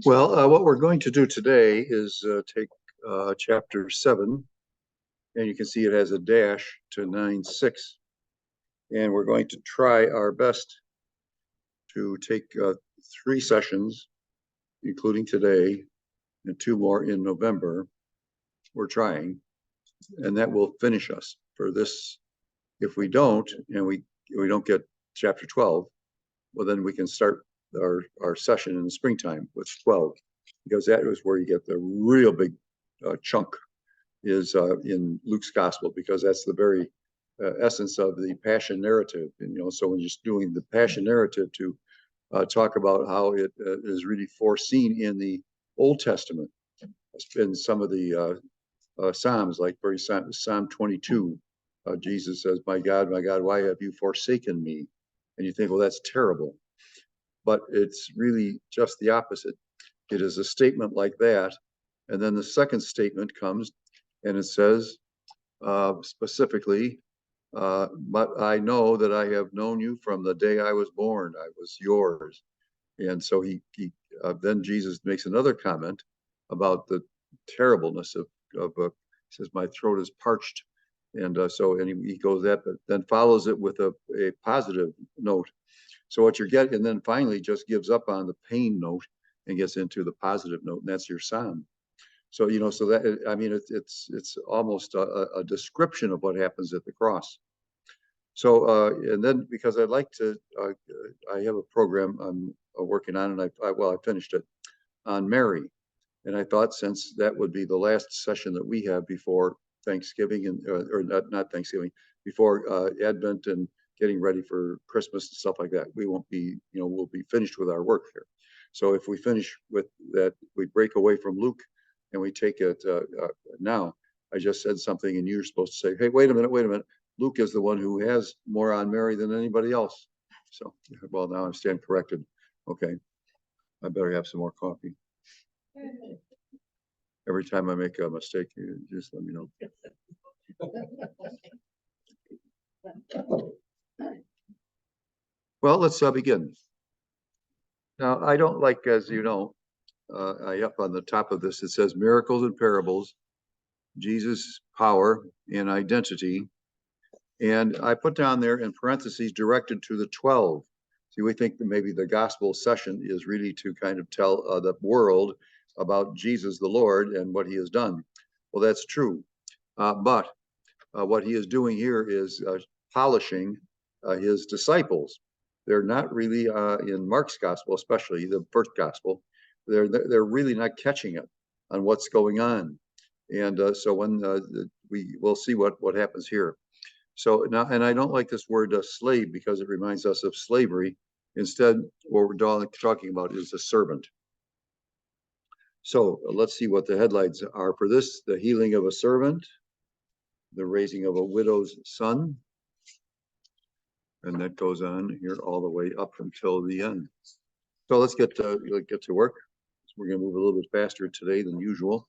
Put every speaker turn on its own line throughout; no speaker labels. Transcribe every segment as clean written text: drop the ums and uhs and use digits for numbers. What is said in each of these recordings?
Well, what we're going to do today is take chapter 7, and you can see it has a dash to 9:6. And we're going to try our best to take 3 sessions, including today, and 2 more in November. We're trying, and that will finish us for this. If we don't, and we don't get chapter 12, well, then we can start our session in the springtime with 12, because that is where you get the real big chunk is in Luke's gospel, because that's the very essence of the passion narrative. And, so when you're just doing the passion narrative to talk about how it is really foreseen in the Old Testament, in some of the Psalms, like Psalm 22, Jesus says, my God, why have you forsaken me? And you think, well, that's terrible. But it's really just the opposite. It is a statement like that. And then the second statement comes, and it says specifically, but I know that I have known you from the day I was born. I was yours. And so then Jesus makes another comment about the terribleness of he says, my throat is parched. And he goes that, but then follows it with a positive note. So what you're getting, and then finally just gives up on the pain note and gets into the positive note, and that's your psalm. So, so that, I mean, it's almost a description of what happens at the cross. So, and then because I'd like to, I have a program I'm working on, and I finished it on Mary. And I thought, since that would be the last session that we have before Thanksgiving, and or not Thanksgiving, before Advent and getting ready for Christmas and stuff like that, we won't be, we'll be finished with our work here. So if we finish with that, we break away from Luke and we take it now. I just said something, and you're supposed to say, hey, wait a minute. Luke is the one who has more on Mary than anybody else. So, well, now I stand corrected. Okay, I better have some more coffee. Every time I make a mistake, you just let me know. Well, let's begin. Now, I don't like, as you know, up on the top of this, it says miracles and parables, Jesus' power and identity. And I put down there in parentheses, directed to the 12. See, we think that maybe the gospel session is really to kind of tell the world about Jesus the Lord and what he has done. Well, that's true. But what he is doing here is polishing his disciples. They're not really in Mark's gospel, especially the first gospel. They're really not catching it on what's going on. And so when we'll see what happens here. So now, and I don't like this word slave, because it reminds us of slavery. Instead, what we're talking about is a servant. So let's see what the headlines are for this: the healing of a servant, the raising of a widow's son, and that goes on here all the way up until the end. So let's get to work. So we're going to move a little bit faster today than usual.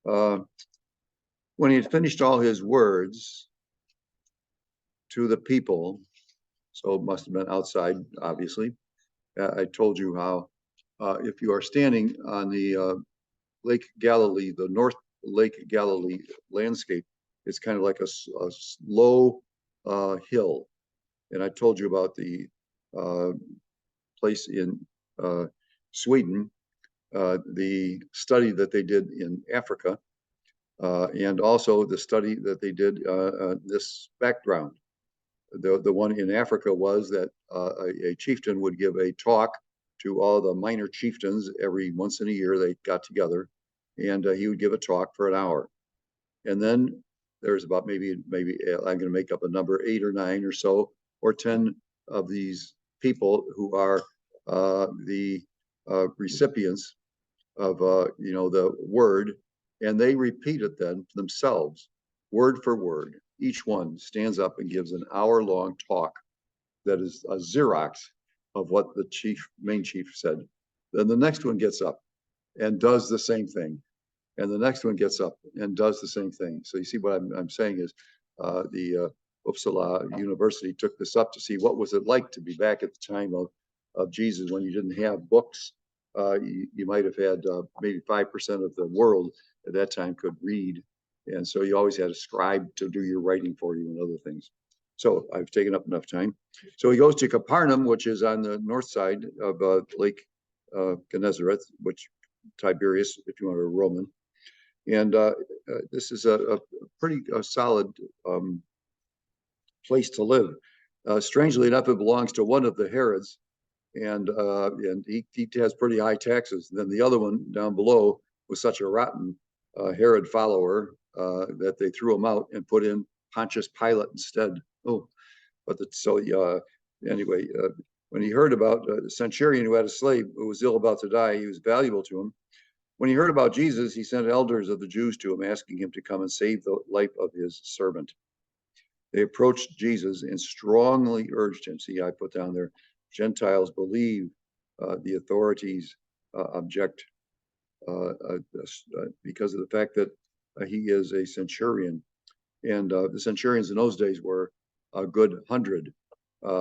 When he had finished all his words to the people, so it must have been outside, obviously. I told you how if you are standing on the Lake Galilee, the North Lake Galilee landscape, it's kind of like a low hill. And I told you about the place in Sweden, the study that they did in Africa, and also the study that they did this background. The one in Africa was that a chieftain would give a talk to all the minor chieftains every once in a year. They got together, and he would give a talk for an hour. And then there's about maybe I'm going to make up a number, 8 or 9 or so, or 10 of these people who are the recipients of the word, and they repeat it then themselves, word for word. Each one stands up and gives an hour-long talk that is a Xerox of what the main chief said. Then the next one gets up and does the same thing. And the next one gets up and does the same thing. So you see what I'm saying is the Uppsala University took this up to see what was it like to be back at the time of of Jesus when you didn't have books. You might have had maybe 5% of the world at that time could read. And so you always had a scribe to do your writing for you and other things. So I've taken up enough time. So he goes to Capernaum, which is on the north side of Lake Gennesareth, which Tiberias, if you want a Roman. And this is a pretty solid place to live. Strangely enough, it belongs to one of the Herods, and he has pretty high taxes. And then the other one down below was such a rotten Herod follower that they threw him out and put in Pontius Pilate instead. Oh, but anyway, when he heard about the centurion who had a slave who was ill about to die, he was valuable to him. When he heard about Jesus, he sent elders of the Jews to him, asking him to come and save the life of his servant. They approached Jesus and strongly urged him. See, I put down there, Gentiles believe, the authorities object because of the fact that he is a centurion. And the centurions in those days were a good 100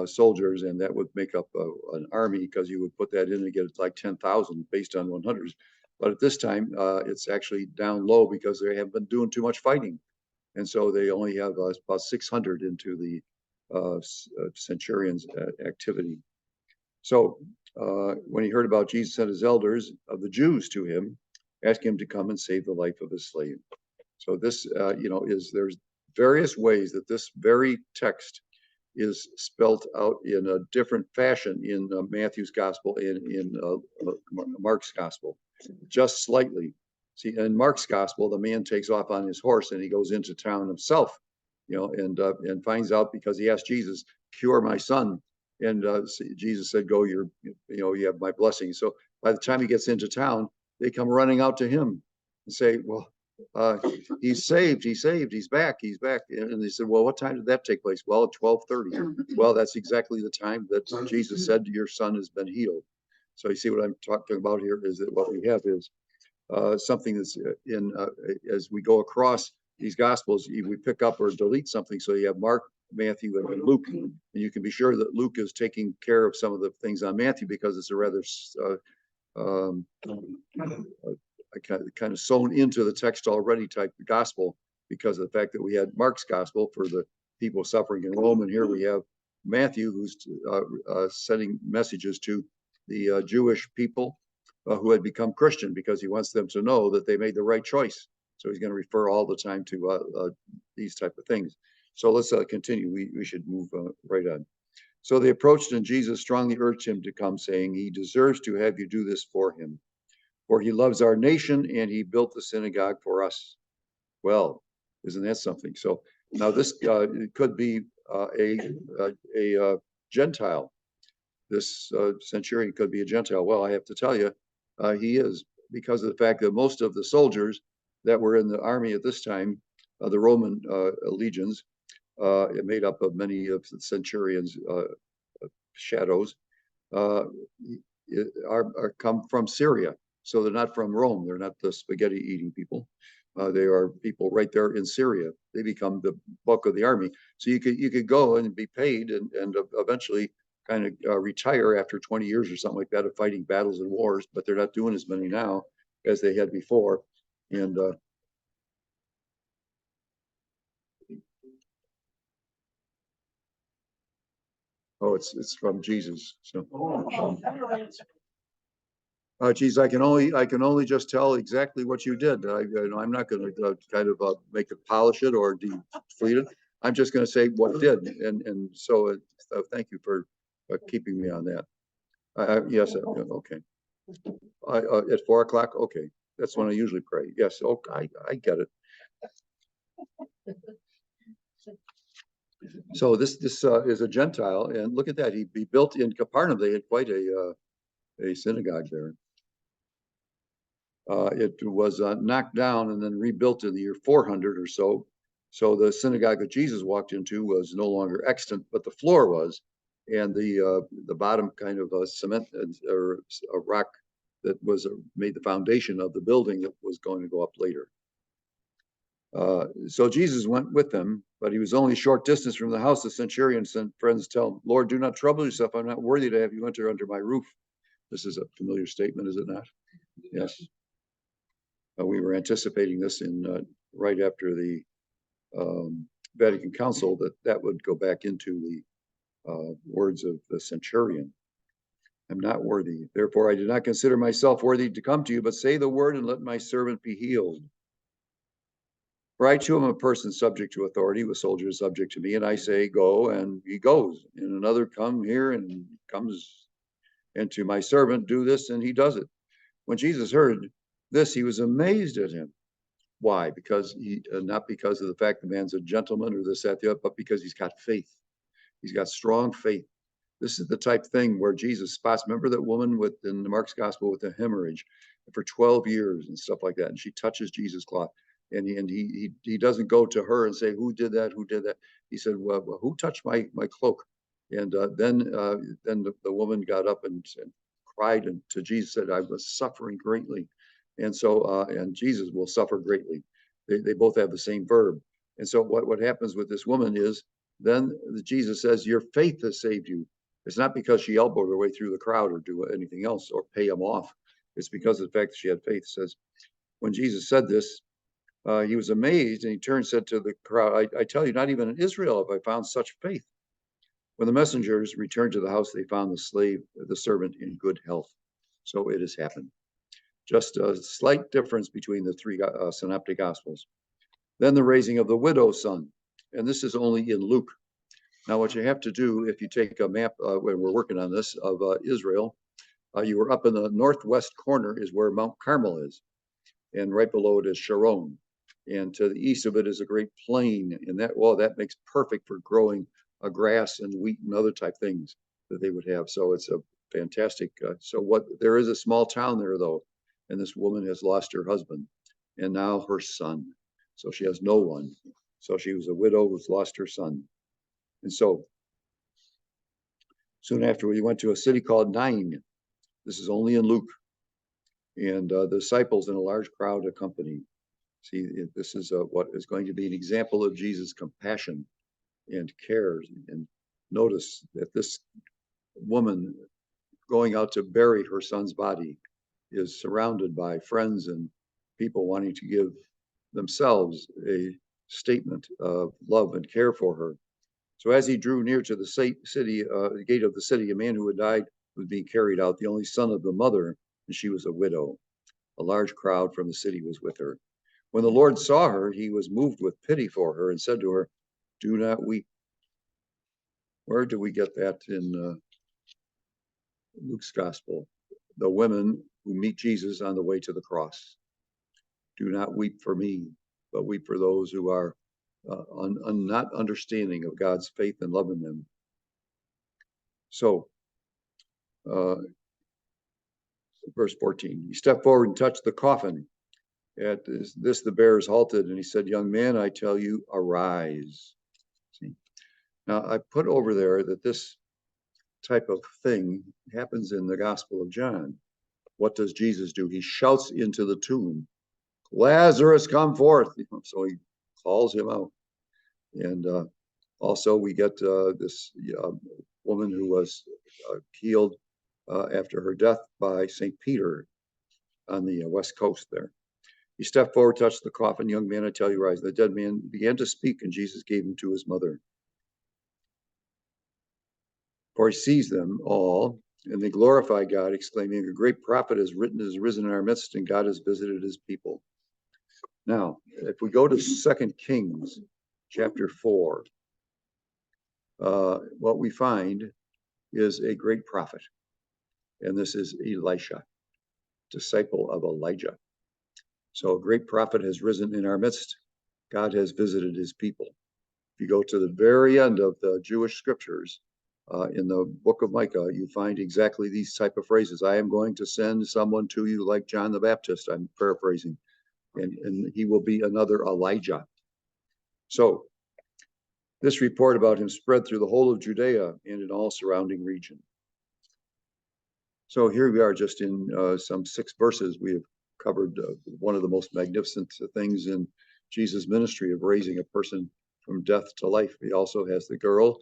soldiers, and that would make up an army, because you would put that in and get like 10,000 based on 100s. But at this time, it's actually down low because they haven't been doing too much fighting. And so they only have about 600 into the centurions activity. So when he heard about Jesus, sent his elders of the Jews to him, asking him to come and save the life of his slave. So this, there's various ways that this very text is spelt out in a different fashion in Matthew's gospel and in Mark's gospel, just slightly. See, in Mark's gospel, the man takes off on his horse and he goes into town himself, and finds out, because he asked Jesus, "Cure my son," and Jesus said, "Go, you have my blessing." So by the time he gets into town, they come running out to him and say, "Well, he's saved, he's back. And they said, "Well, what time did that take place?" "Well, at 12:30. Well, that's exactly the time that Jesus said, "Your son has been healed." So you see what I'm talking about here is that what we have is something that's as we go across these gospels, we pick up or delete something. So you have Mark, Matthew, and Luke, and you can be sure that Luke is taking care of some of the things on Matthew, because it's a rather kind of sewn into the text already type of gospel, because of the fact that we had Mark's gospel for the people suffering in Rome, and here we have Matthew, who's sending messages to the Jewish people who had become Christian, because he wants them to know that they made the right choice. So he's going to refer all the time to these type of things. So let's continue. We should move right on. So they approached, and Jesus strongly urged him to come, saying, "He deserves to have you do this for him, for he loves our nation, and he built the synagogue for us." Well, isn't that something? So now this could be a Gentile. This centurion could be a Gentile. Well, I have to tell you, he is, because of the fact that most of the soldiers that were in the army at this time, the Roman legions, made up of many of the centurions' shadows, are come from Syria. So they're not from Rome. They're not the spaghetti eating people. They are people right there in Syria. They become the bulk of the army. So you could go and be paid and eventually kind of retire after 20 years or something like that of fighting battles and wars, but they're not doing as many now as they had before. And it's from Jesus. So geez, I can only just tell exactly what you did. I'm not going to kind of make it, polish it, or deflate it. I'm just going to say what did, and so thank you for keeping me on that. Yes, okay. At 4 o'clock, okay. That's when I usually pray. Yes, okay, I get it. So this is a Gentile, and look at that. He built in Capernaum. They had quite a synagogue there. It was knocked down and then rebuilt in the year 400 or so. So the synagogue that Jesus walked into was no longer extant, but the floor was, and the bottom kind of cement or a rock that was made the foundation of the building that was going to go up later. So Jesus went with them, but he was only a short distance from the house. The centurion sent friends tell him, Lord, do not trouble yourself. I'm not worthy to have you enter under my roof. This is a familiar statement, is it not? Yes. We were anticipating this in right after the Vatican Council, that would go back into the words of the centurion. I'm not worthy. Therefore, I do not consider myself worthy to come to you, but say the word and let my servant be healed. For I too am a person subject to authority, with soldiers subject to me, and I say, go, and he goes. And another, come here, and comes. And to my servant, do this, and he does it. When Jesus heard this, he was amazed at him. Why? Because not because of the fact the man's a gentleman or this, that, the other, but because he's got faith. He's got strong faith. This is the type thing where Jesus spots. Remember that woman in the Mark's gospel with the hemorrhage for 12 years and stuff like that, and she touches Jesus' cloth, and he doesn't go to her and say, "Who did that? Who did that?" He said, "Well, who touched my cloak?" And then the woman got up and cried and to Jesus, said, "I was suffering greatly," and so and Jesus will suffer greatly. They both have the same verb, and so what happens with this woman is then Jesus says, "Your faith has saved you." It's not because she elbowed her way through the crowd or do anything else or pay him off. It's because of the fact that she had faith. It says, when Jesus said this, he was amazed, and he turned and said to the crowd, I tell you, not even in Israel have I found such faith. When the messengers returned to the house, they found the servant in good health. So it has happened. Just a slight difference between the three synoptic gospels. Then the raising of the widow's son. And this is only in Luke. Now, what you have to do, if you take a map, when we're working on this, of Israel, you were up in the northwest corner is where Mount Carmel is. And right below it is Sharon. And to the east of it is a great plain. And that makes perfect for growing grass and wheat and other type things that they would have. So it's a fantastic. There is a small town there, though. And this woman has lost her husband and now her son. So she has no one. So she was a widow who's lost her son. And so soon after, we went to a city called Nain. This is only in Luke. And the disciples and a large crowd accompanied. See, this is what is going to be an example of Jesus' compassion and care. And notice that this woman going out to bury her son's body is surrounded by friends and people wanting to give themselves a statement of love and care for her. So as he drew near to the city, the gate of the city, a man who had died was being carried out, the only son of the mother, and she was a widow. A large crowd from the city was with her. When the Lord saw her, he was moved with pity for her and said to her, "Do not weep." Where do we get that in Luke's gospel? The women who meet Jesus on the way to the cross. Do not weep for me, but weep for those who are not understanding of God's faith and love in them. So, verse 14, he stepped forward and touched the coffin. At this, the bearers halted, and he said, "Young man, I tell you, arise." See? Now, I put over there that this type of thing happens in the Gospel of John. What does Jesus do? He shouts into the tomb, "Lazarus, come forth." So he calls him out. And also we get this woman who was healed after her death by St. Peter on the west coast there. He stepped forward, touched the coffin. "Young man, I tell you, rise." The dead man began to speak, and Jesus gave him to his mother. For he sees them all, and they glorify God, exclaiming, "A great prophet has risen in our midst, and God has visited his people." Now, if we go to 2 Kings chapter 4, what we find is a great prophet. And this is Elisha, disciple of Elijah. So a great prophet has risen in our midst. God has visited his people. If you go to the very end of the Jewish scriptures, in the book of Micah, you find exactly these type of phrases. "I am going to send someone to you like John the Baptist," I'm paraphrasing, and he will be another Elijah. So this report about him spread through the whole of Judea and in all surrounding region. So here we are, just in some 6 verses. We have covered one of the most magnificent things in Jesus' ministry of raising a person from death to life. He also has the girl,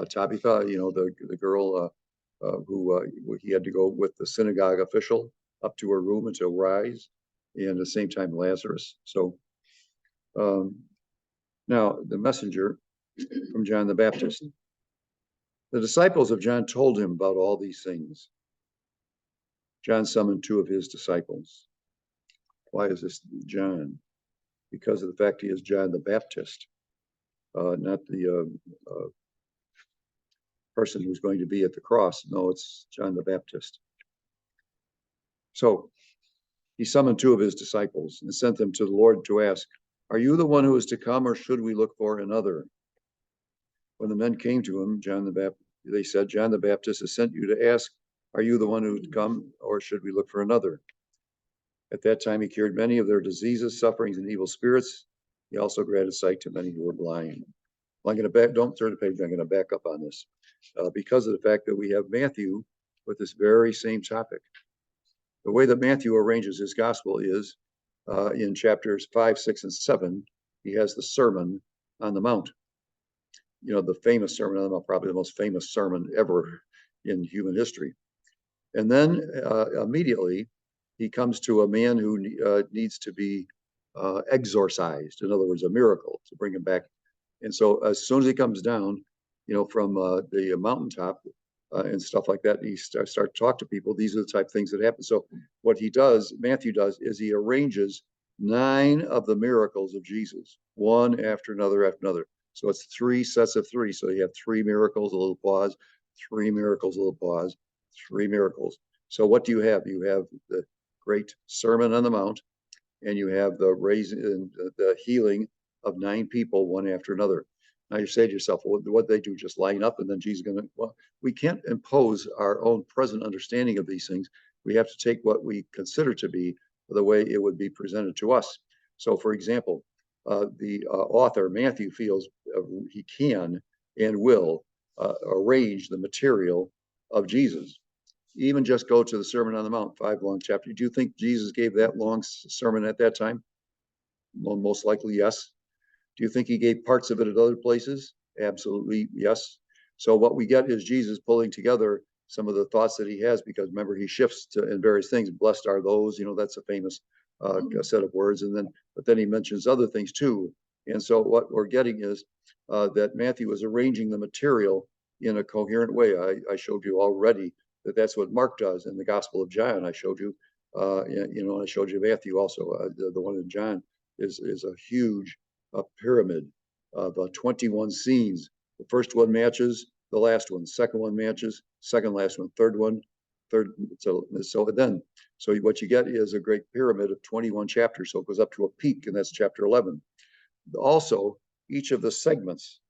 Tabitha, the girl who he had to go with the synagogue official up to her room and to rise, and at the same time Lazarus. So now the messenger from John the Baptist. The disciples of John told him about all these things. John summoned two of his disciples. Why is this John? Because of the fact he is John the Baptist, not the person who's going to be at the cross. No, it's John the Baptist. So he summoned two of his disciples and sent them to the Lord to ask, "Are you the one who is to come, or should we look for another?" When the men came to him, they said, "John the Baptist has sent you to ask, are you the one who would come, or should we look for another?" At that time, he cured many of their diseases, sufferings, and evil spirits. He also granted sight to many who were blind. Well, don't turn the page, I'm going to back up on this because of the fact that we have Matthew with this very same topic. The way that Matthew arranges his gospel is in chapters 5, 6, and 7, he has the Sermon on the Mount. The famous Sermon on the Mount, probably the most famous sermon ever in human history. And then immediately he comes to a man who needs to be exorcised. In other words, a miracle to bring him back. And so as soon as he comes down, from the mountaintop and stuff like that, he starts to talk to people. These are the type of things that happen. So what Matthew does, is he arranges 9 of the miracles of Jesus, one after another after another. So it's 3 sets of 3. So you have 3 miracles, a little pause, 3 miracles, a little pause, 3 miracles. So what do you have? You have the great Sermon on the Mount, and you have the raising, the healing of 9 people, one after another. Now you say to yourself, well, what do they do? Just line up and then Jesus is going to, well, we can't impose our own present understanding of these things. We have to take what we consider to be the way it would be presented to us. So for example, the author, Matthew, feels he can and will arrange the material of Jesus. Even just go to the Sermon on the Mount, 5 long chapters. Do you think Jesus gave that long sermon at that time? Well, most likely, yes. Do you think he gave parts of it at other places? Absolutely, yes. So what we get is Jesus pulling together some of the thoughts that he has, because remember, he shifts in various things. Blessed are those, that's a famous set of words. But then he mentions other things too. And so what we're getting is that Matthew is arranging the material in a coherent way. I showed you already that that's what Mark does in the Gospel of John. I showed you, I showed you Matthew also. The one in John is a huge pyramid of 21 scenes. The first one matches the last one. Second one matches second last one. Third one, third. So what you get is a great pyramid of 21 chapters. So it goes up to a peak, and that's chapter 11. Also, each of the segments,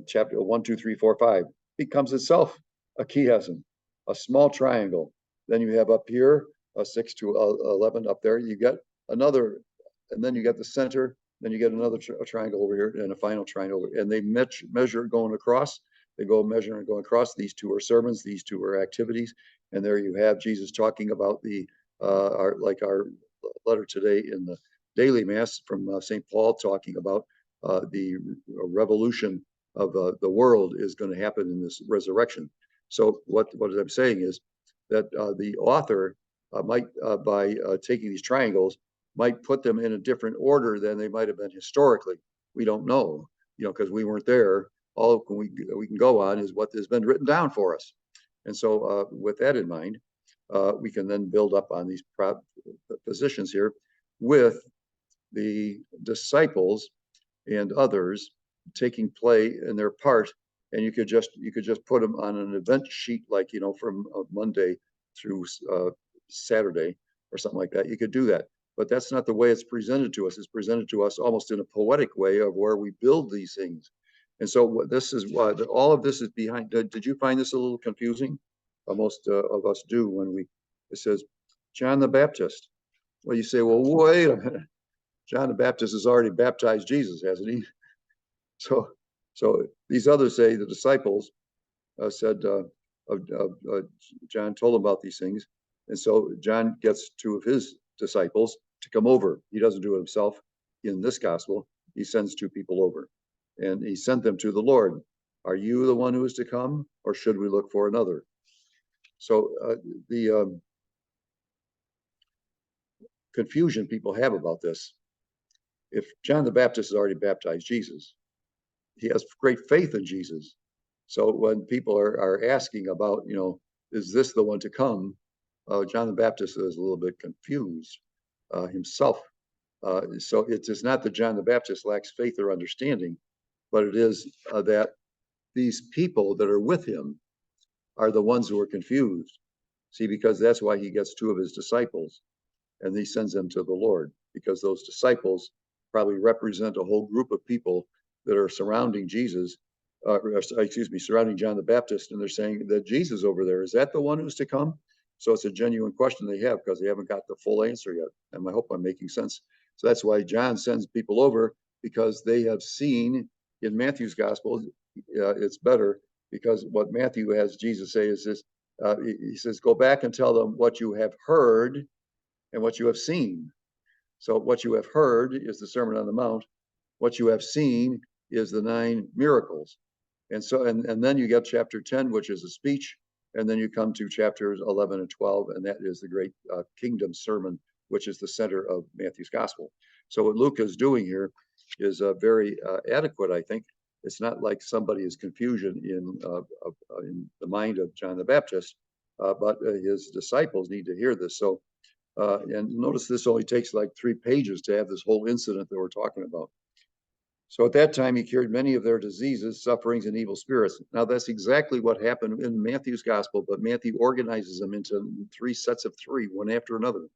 chapter 1, 2, 3, 4, 5, becomes itself a chiasm, a small triangle. Then you have up here a 6 to 11 up there. You get another, and then you get the center. Then you get another triangle over here and a final triangle. And they measure going across. They go measuring and going across. These 2 are sermons. These 2 are activities. And there you have Jesus talking about our letter today in the daily mass from St. Paul, talking about the revolution of the world is going to happen in this resurrection. So what I'm saying is that the author might, by taking these triangles, might put them in a different order than they might have been historically. We don't know, because we weren't there. All we can go on is what has been written down for us. And so with that in mind, we can then build up on these positions here with the disciples and others taking play in their part. And you could just put them on an event sheet, like, from Monday through Saturday or something like that. You could do that. But that's not the way it's presented to us. It's presented to us almost in a poetic way of where we build these things. And so what this is, what all of this is behind. Did you find this a little confusing? Most of us do when it says John the Baptist. Well, you say, well, wait a minute. John the Baptist has already baptized Jesus, hasn't he? So these others say, the disciples said, John told them about these things. And so John gets 2 of his disciples to come over. He doesn't do it himself. in this gospel, he sends two people over, and he sent them to the Lord. Are you the one who is to come, or should we look for another? So the confusion people have about this, if John the Baptist has already baptized Jesus, he has great faith in Jesus. So when people are asking about, is this the one to come? John the Baptist is a little bit confused himself. So it is not that John the Baptist lacks faith or understanding, but it is that these people that are with him are the ones who are confused. See, because that's why he gets two of his disciples and he sends them to the Lord, because those disciples probably represent a whole group of people that are surrounding Jesus, surrounding John the Baptist, and they're saying that Jesus over there, is that the one who's to come? So it's a genuine question they have because they haven't got the full answer yet. And I hope I'm making sense. So that's why John sends people over, because they have seen in Matthew's gospel, it's better, because what Matthew has Jesus say is this, he says, go back and tell them what you have heard and what you have seen. So what you have heard is the Sermon on the Mount. What you have seen is the 9 miracles. And so, and then you get chapter 10, which is a speech. And then you come to chapters 11 and 12, and that is the great kingdom sermon, which is the center of Matthew's gospel. So what Luke is doing here is very adequate, I think. It's not like somebody is confusion in the mind of John the Baptist, but his disciples need to hear this. So, and notice this only takes like 3 pages to have this whole incident that we're talking about. So at that time, he cured many of their diseases, sufferings, and evil spirits. Now, that's exactly what happened in Matthew's gospel, but Matthew organizes them into 3 sets of 3, one after another.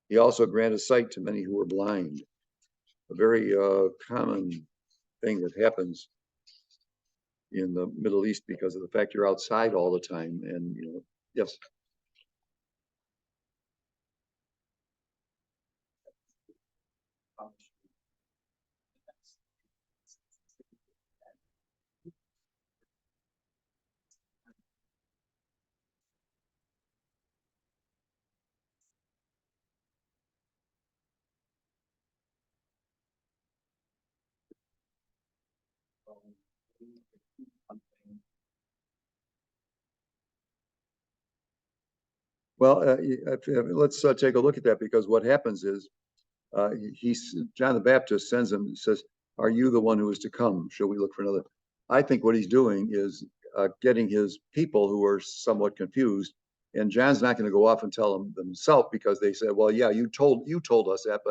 He also granted sight to many who were blind, a very common thing that happens in the Middle East because of the fact you're outside all the time. And, yes. Well, let's take a look at that, because what happens is John the Baptist sends him, says, are you the one who is to come? Shall we look for another? I think what he's doing is getting his people who are somewhat confused, and John's not going to go off and tell them himself, because they said, well, yeah, you told us that,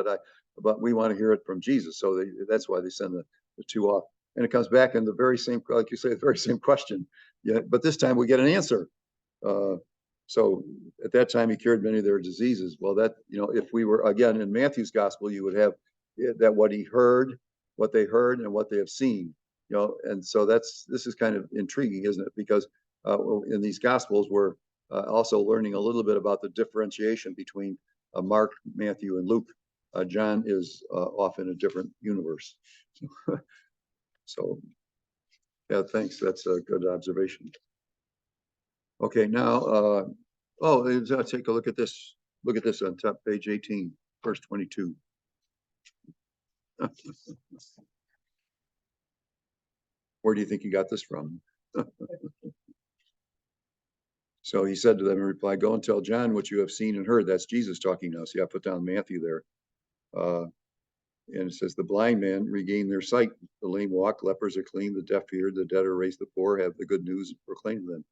but we want to hear it from Jesus. So that's why they send the 2 off, and it comes back in the very same, like you say, the very same question. Yeah, but this time we get an answer. So at that time, he cured many of their diseases. Well, that, if we were, again, in Matthew's gospel, you would have that what he heard, what they heard, and what they have seen, and so this is kind of intriguing, isn't it? Because in these gospels, we're also learning a little bit about the differentiation between Mark, Matthew, and Luke. John is off in a different universe. So, yeah, thanks. That's a good observation. Okay, now, take a look at this. Look at this on top, page 18, verse 22. Where do you think you got this from? So he said to them in reply, go and tell John what you have seen and heard. That's Jesus talking now. So I put down Matthew there. And it says, the blind man regain their sight, the lame walk, lepers are clean, the deaf hear, the dead are raised, the poor have the good news proclaimed to them.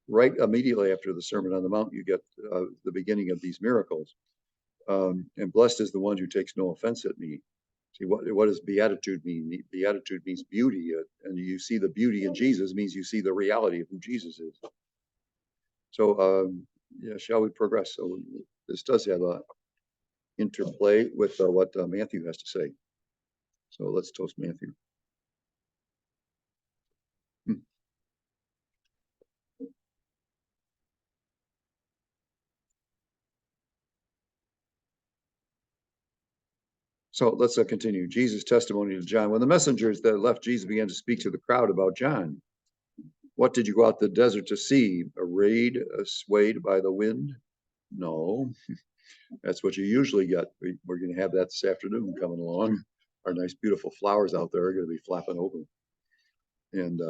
Right immediately after the Sermon on the Mount, you get the beginning of these miracles. And blessed is the one who takes no offense at me. See, what does beatitude mean? Beatitude means beauty, and you see the beauty in Jesus means you see the reality of who Jesus is. So, yeah, shall we progress? So this does have a interplay with what Matthew has to say. So let's toast Matthew. So let's continue. Jesus' testimony to John. When the messengers that left Jesus began to speak to the crowd about John, what did you go out the desert to see? A reed swayed by the wind? No. That's what you usually get. We're going to have that this afternoon coming along. Our nice, beautiful flowers out there are going to be flapping open. And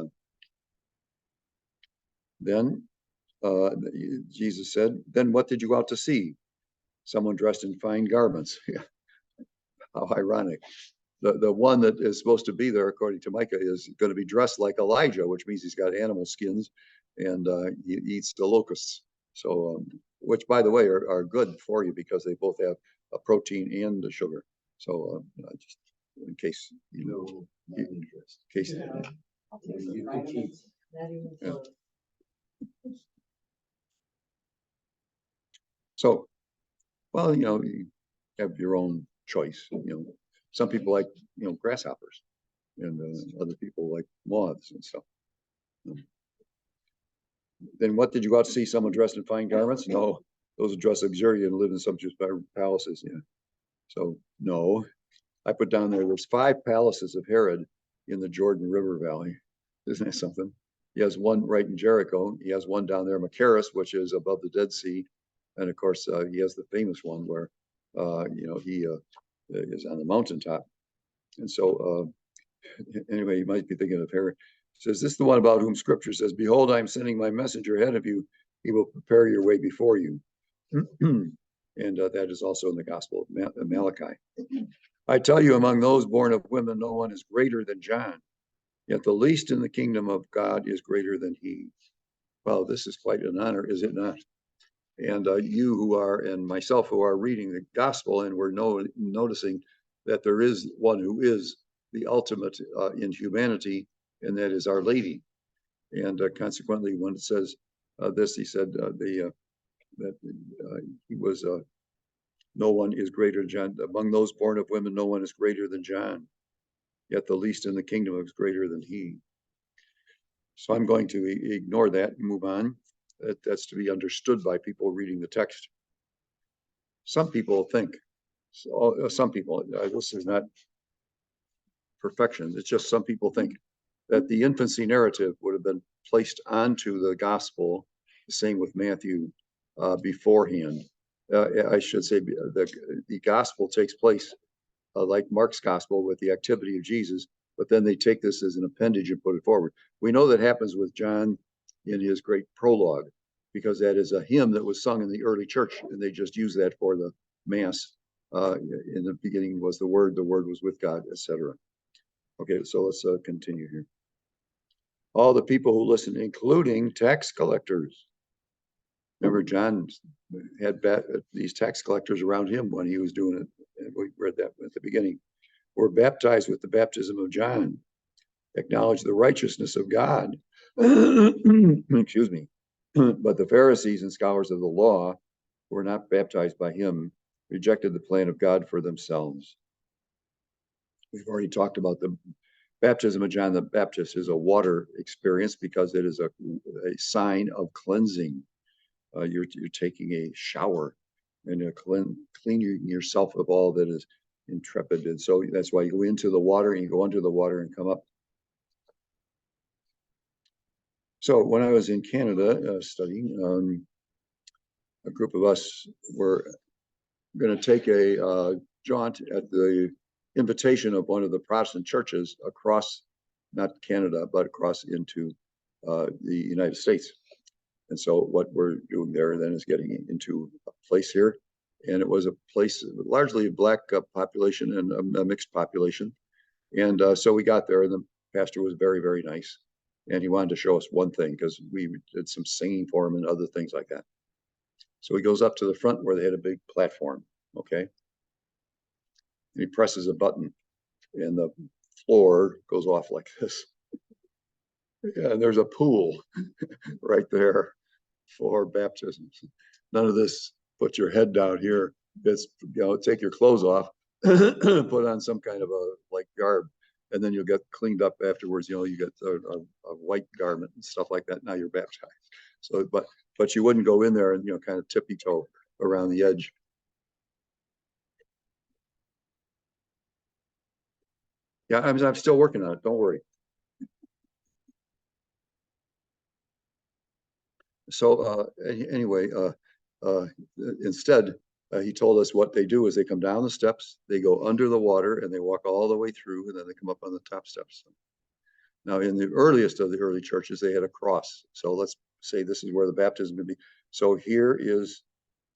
then Jesus said, then what did you go out to see? Someone dressed in fine garments. How ironic. The one that is supposed to be there, according to Micah, is going to be dressed like Elijah, which means he's got animal skins and he eats the locusts. So, which, by the way, are good for you because they both have a protein and the sugar. So, just in case you know, in case. Yeah. So, well, you have your own choice. Some people like grasshoppers, and other people like moths and stuff. Then what did you go out to see? Someone dressed in fine garments? No, those are dressed luxurious and live in sumptuous palaces. Yeah. So no, I put down there's 5 palaces of Herod in the Jordan River Valley. Isn't that something? He has one right in Jericho. He has one down there, Machaerus, which is above the Dead Sea. And of course, he has the famous one where, he is on the mountaintop. And so, anyway, you might be thinking of Herod. It says, this is the one about whom scripture says, behold, I am sending my messenger ahead of you. He will prepare your way before you. And that is also in the Gospel of Malachi. I tell you, among those born of women, no one is greater than John. Yet the least in the kingdom of God is greater than he. Well, this is quite an honor, is it not? And you who are, and myself who are reading the gospel, and we're noticing that there is one who is the ultimate in humanity, and that is Our Lady. And consequently, when it says this, he said that he was, no one is greater than John. Among those born of women, no one is greater than John. Yet the least in the kingdom is greater than he. So I'm going to ignore that and move on. That's to be understood by people reading the text. Some people think, some people, this is not perfection, it's just some people think that the infancy narrative would have been placed onto the gospel, the same with Matthew, beforehand. I should say the gospel takes place like Mark's gospel with the activity of Jesus, but then they take this as an appendage and put it forward. We know that happens with John in his great prologue, because that is a hymn that was sung in the early church, and they just use that for the Mass. In the beginning was the Word was with God, etc. Okay, so let's continue here. All the people who listened, including tax collectors. Remember, John had these tax collectors around him when he was doing it. And we read that at the beginning. Were baptized with the baptism of John, acknowledge the righteousness of God. Excuse me. But the Pharisees and scholars of the law who were not baptized by him rejected the plan of God for themselves. We've already talked about the baptism of John the Baptist is a water experience because it is a sign of cleansing. You're taking a shower and cleaning yourself of all that is intrepid. And so that's why you go into the water and you go under the water and come up. So when I was in Canada studying, a group of us were going to take a jaunt at the invitation of one of the Protestant churches across, not Canada, but across into the United States. And so what we're doing there then is getting into a place here. And it was a place largely a Black population and a mixed population. And so we got there, and the pastor was very, very nice. And he wanted to show us one thing because we did some singing for him and other things like that. So he goes up to the front where they had a big platform, okay? And he presses a button, and the floor goes off like this. Yeah, and there's a pool right there for baptisms. None of this, put your head down here. It's, take your clothes off, put on some kind of a like garb, and then you'll get cleaned up afterwards. You get a white garment and stuff like that. Now you're baptized. So, but you wouldn't go in there and kind of tippy toe around the edge. Yeah, I'm still working on it. Don't worry. So anyway, instead, he told us what they do is they come down the steps, they go under the water, and they walk all the way through, and then they come up on the top steps. Now, in the earliest of the early churches, they had a cross. So let's say this is where the baptism would be. So here is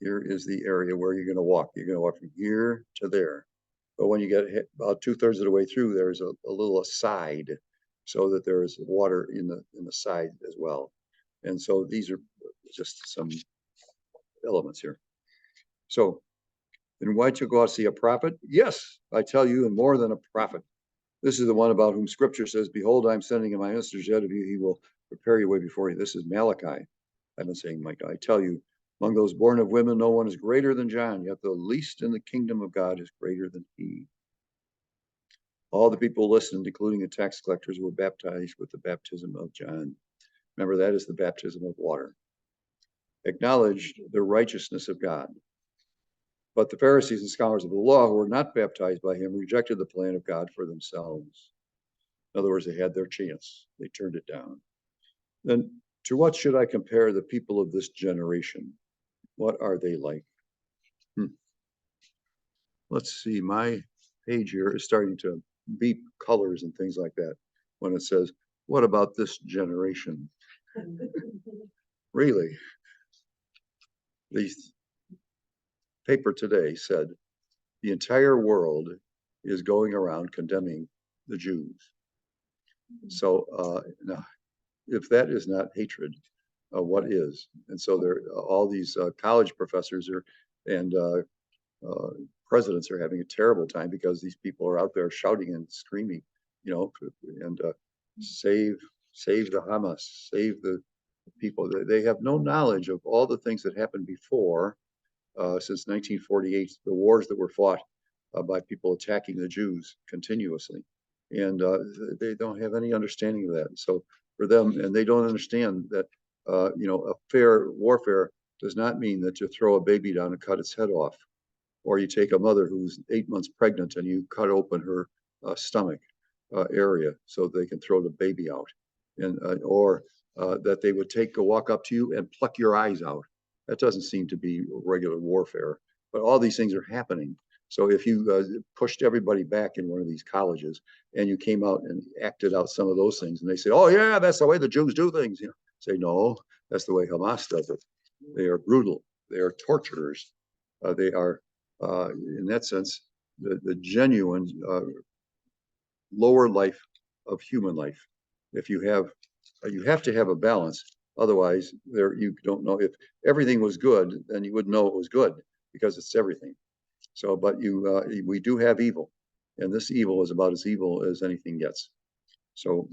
the area where you're going to walk. You're going to walk from here to there. But when you get about 2/3 of the way through, there's a little aside, so that there is water in the side as well. And so these are just some elements here. So, then why don't you go out to see a prophet? Yes, I tell you, and more than a prophet. This is the one about whom Scripture says, "Behold, I'm sending my messengers ahead of you. He will prepare your way before you." This is Malachi. I've been saying, Micah. I tell you, among those born of women, no one is greater than John, yet the least in the kingdom of God is greater than he. All the people listened, including the tax collectors, were baptized with the baptism of John. Remember, that is the baptism of water. Acknowledged the righteousness of God. But the Pharisees and scholars of the law who were not baptized by him rejected the plan of God for themselves. In other words, they had their chance. They turned it down. Then, to what should I compare the people of this generation? What are they like? Let's see, my page here is starting to beep colors and things like that when it says, what about this generation? Really? The paper today said the entire world is going around condemning the Jews. So now, if that is not hatred, what is? And so there, all these college professors and presidents are having a terrible time because these people are out there shouting and screaming, and save the Hamas, save the people. They have no knowledge of all the things that happened before, since 1948, the wars that were fought by people attacking the Jews continuously. And they don't have any understanding of that. So for them, and they don't understand that, a fair warfare does not mean that you throw a baby down and cut its head off, or you take a mother who's 8 months pregnant and you cut open her stomach area so they can throw the baby out, and or that they would walk up to you and pluck your eyes out. That doesn't seem to be regular warfare, but all these things are happening. So if you pushed everybody back in one of these colleges and you came out and acted out some of those things, and they say, "Oh yeah, that's the way the Jews do things," say, "No, that's the way Hamas does it. They are brutal. They are torturers. They are, in that sense, the genuine lower life of human life. If you have to have a balance. Otherwise, you don't know. If everything was good, then you wouldn't know it was good, because it's everything. So, but we do have evil, and this evil is about as evil as anything gets. So,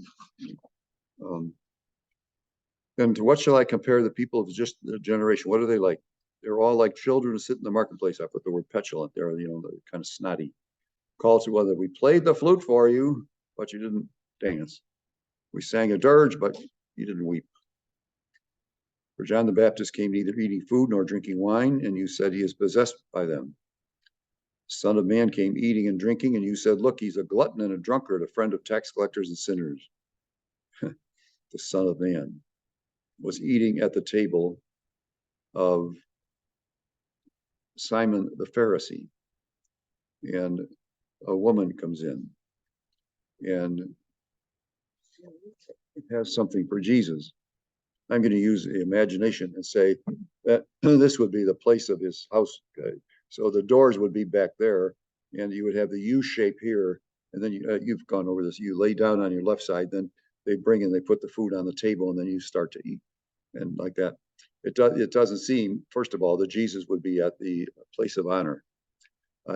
then to what shall I compare the people of just the generation? What are they like? They're all like children who sit in the marketplace. I put the word petulant there, kind of snotty. Call to whether we played the flute for you, but you didn't dance. We sang a dirge, but you didn't weep. For John the Baptist came neither eating food nor drinking wine, and you said he is possessed by them. Son of Man came eating and drinking, and you said, look, he's a glutton and a drunkard, a friend of tax collectors and sinners. The Son of Man was eating at the table of Simon the Pharisee, and a woman comes in and has something for Jesus. I'm going to use the imagination and say that this would be the place of his house. Okay? So the doors would be back there, and you would have the U shape here, and then you've gone over this. You lay down on your left side, then they put the food on the table, and then you start to eat, and like that. It doesn't seem, first of all, that Jesus would be at the place of honor.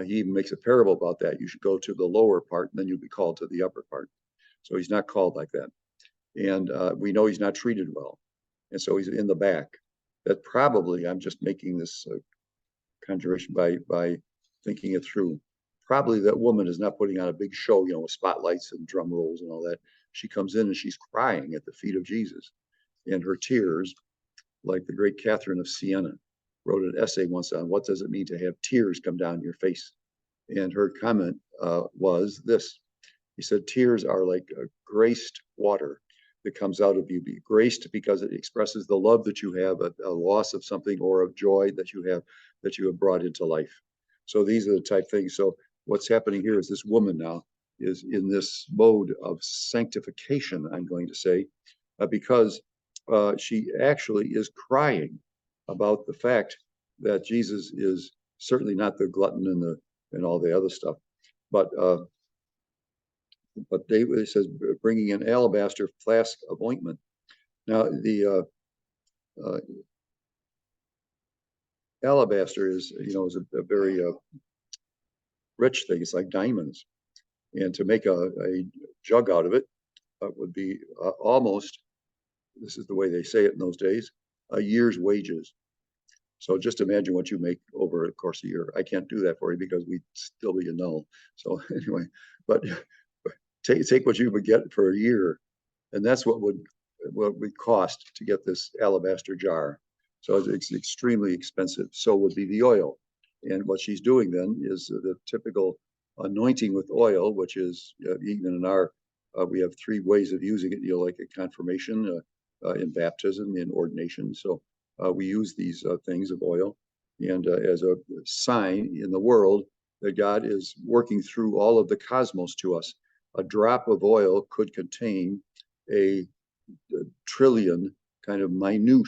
He even makes a parable about that. You should go to the lower part, and then you'll be called to the upper part. So he's not called like that. And we know he's not treated well. And so he's in the back. That probably, I'm just making this conjuration by thinking it through. Probably that woman is not putting on a big show, with spotlights and drum rolls and all that. She comes in and she's crying at the feet of Jesus. And her tears, like the great Catherine of Siena, wrote an essay once on what does it mean to have tears come down your face. And her comment was this. He said, tears are like graced water. that comes out of you. Be graced because it expresses the love that you have, a loss of something, or of joy that you have brought into life. So these are the type things. So what's happening here is this woman now is in this mode of sanctification, I'm going to say, because she actually is crying about the fact that Jesus is certainly not the glutton and all the other stuff, but David says bringing an alabaster flask of ointment. Now the alabaster is a very rich thing. It's like diamonds, and to make a jug out of it would be almost, this is the way they say it in those days, a year's wages. So just imagine what you make over the course of a year. I can't do that for you because we'd still be a null. So anyway, but take what you would get for a year, and that's what would cost to get this alabaster jar. So it's extremely expensive. So would be the oil. And what she's doing then is the typical anointing with oil, which is even in our, we have three ways of using it, like a confirmation, in baptism, in ordination. So we use these things of oil, and as a sign in the world that God is working through all of the cosmos to us. A drop of oil could contain a trillion kind of minute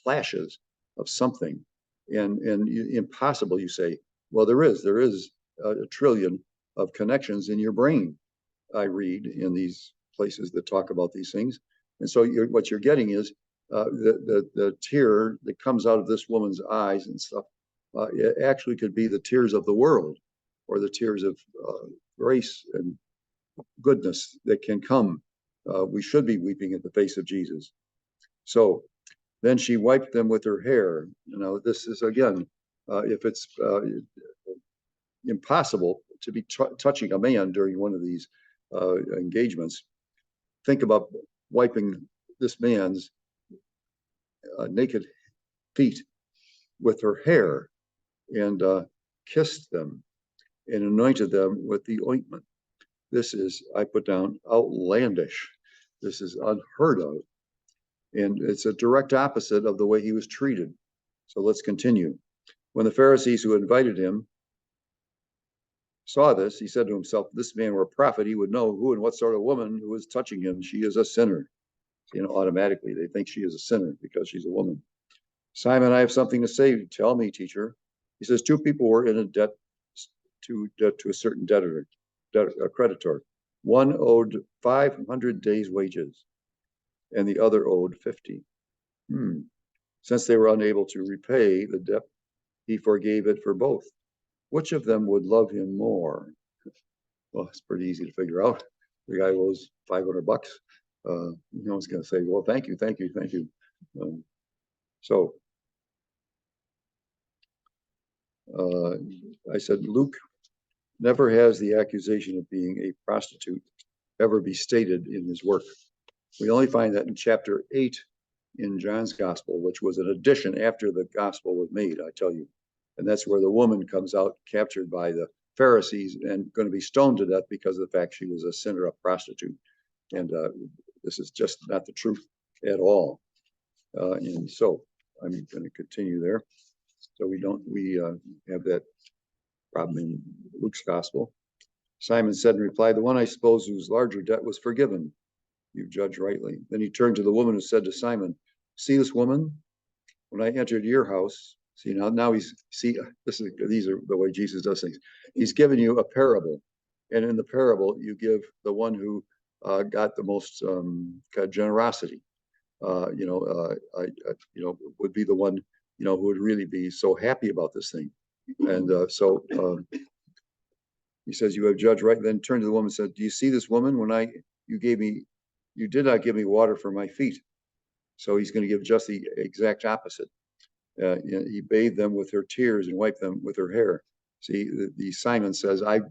flashes of something, and impossible. You say, well, there is a trillion of connections in your brain. I read in these places that talk about these things, and so what you're getting is the tear that comes out of this woman's eyes and stuff. It actually could be the tears of the world, or the tears of grace and goodness that can come. We should be weeping at the face of Jesus. So then she wiped them with her hair. This is again, if it's impossible to be touching a man during one of these engagements, think about wiping this man's naked feet with her hair, and kissed them and anointed them with the ointment. This is, I put down, outlandish. This is unheard of. And it's a direct opposite of the way he was treated. So let's continue. When the Pharisees who invited him saw this, he said to himself, this man were a prophet, he would know who and what sort of woman who is touching him. She is a sinner. Automatically they think she is a sinner because she's a woman. Simon, I have something to say. Tell me, teacher. He says, two people were in a debt to a certain debtor, a creditor. One owed 500 days' wages, and the other owed 50. Since they were unable to repay the debt, he forgave it for both. Which of them would love him more? Well, it's pretty easy to figure out. The guy owes $500. No one's going to say, well, thank you. So I said, Luke never has the accusation of being a prostitute ever be stated in his work. We only find that in chapter 8 in John's gospel, which was an addition after the gospel was made, I tell you. And that's where the woman comes out captured by the Pharisees and going to be stoned to death because of the fact she was a sinner, a prostitute. And this is just not the truth at all. And so I'm going to continue there. So we have that problem in Luke's gospel. Simon said in reply, the one I suppose whose larger debt was forgiven. You judge rightly. Then he turned to the woman who said to Simon, see this woman? When I entered your house, these are the way Jesus does things. He's given you a parable. And in the parable, you give the one who got the most generosity, would be the one, who would really be so happy about this thing. And so he says, you have judged right. Then turned to the woman and said, do you see this woman? When you did not give me water for my feet. So he's going to give just the exact opposite. He bathed them with her tears and wiped them with her hair. See, the Simon says, I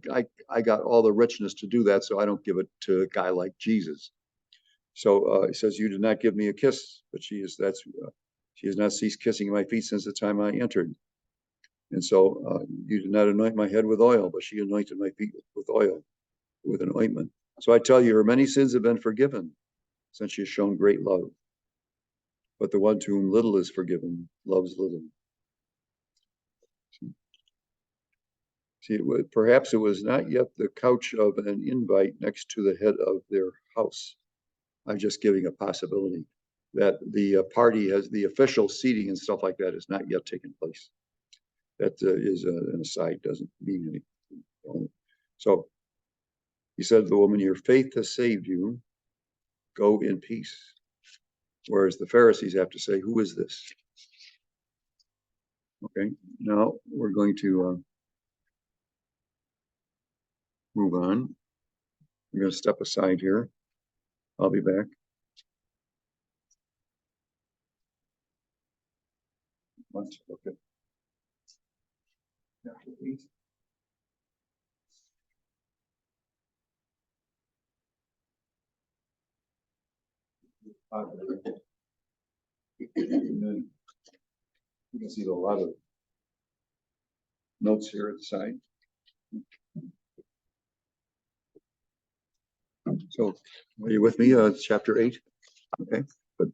got all the richness to do that, so I don't give it to a guy like Jesus. So he says, you did not give me a kiss, but she has not ceased kissing my feet since the time I entered. And so you did not anoint my head with oil, but she anointed my feet with oil, with an ointment. So I tell you, her many sins have been forgiven, since she has shown great love. But the one to whom little is forgiven loves little. See, perhaps it was not yet the couch of an invite next to the head of their house. I'm just giving a possibility that the party has the official seating and stuff like that has not yet taken place. That is an aside, doesn't mean anything. So he said to the woman, your faith has saved you. Go in peace. Whereas the Pharisees have to say, who is this? Okay, now we're going to move on. I'm going to step aside here. I'll be back. Okay. You can see a lot of notes here at the side. So, are you with me? Chapter 8. Okay, good.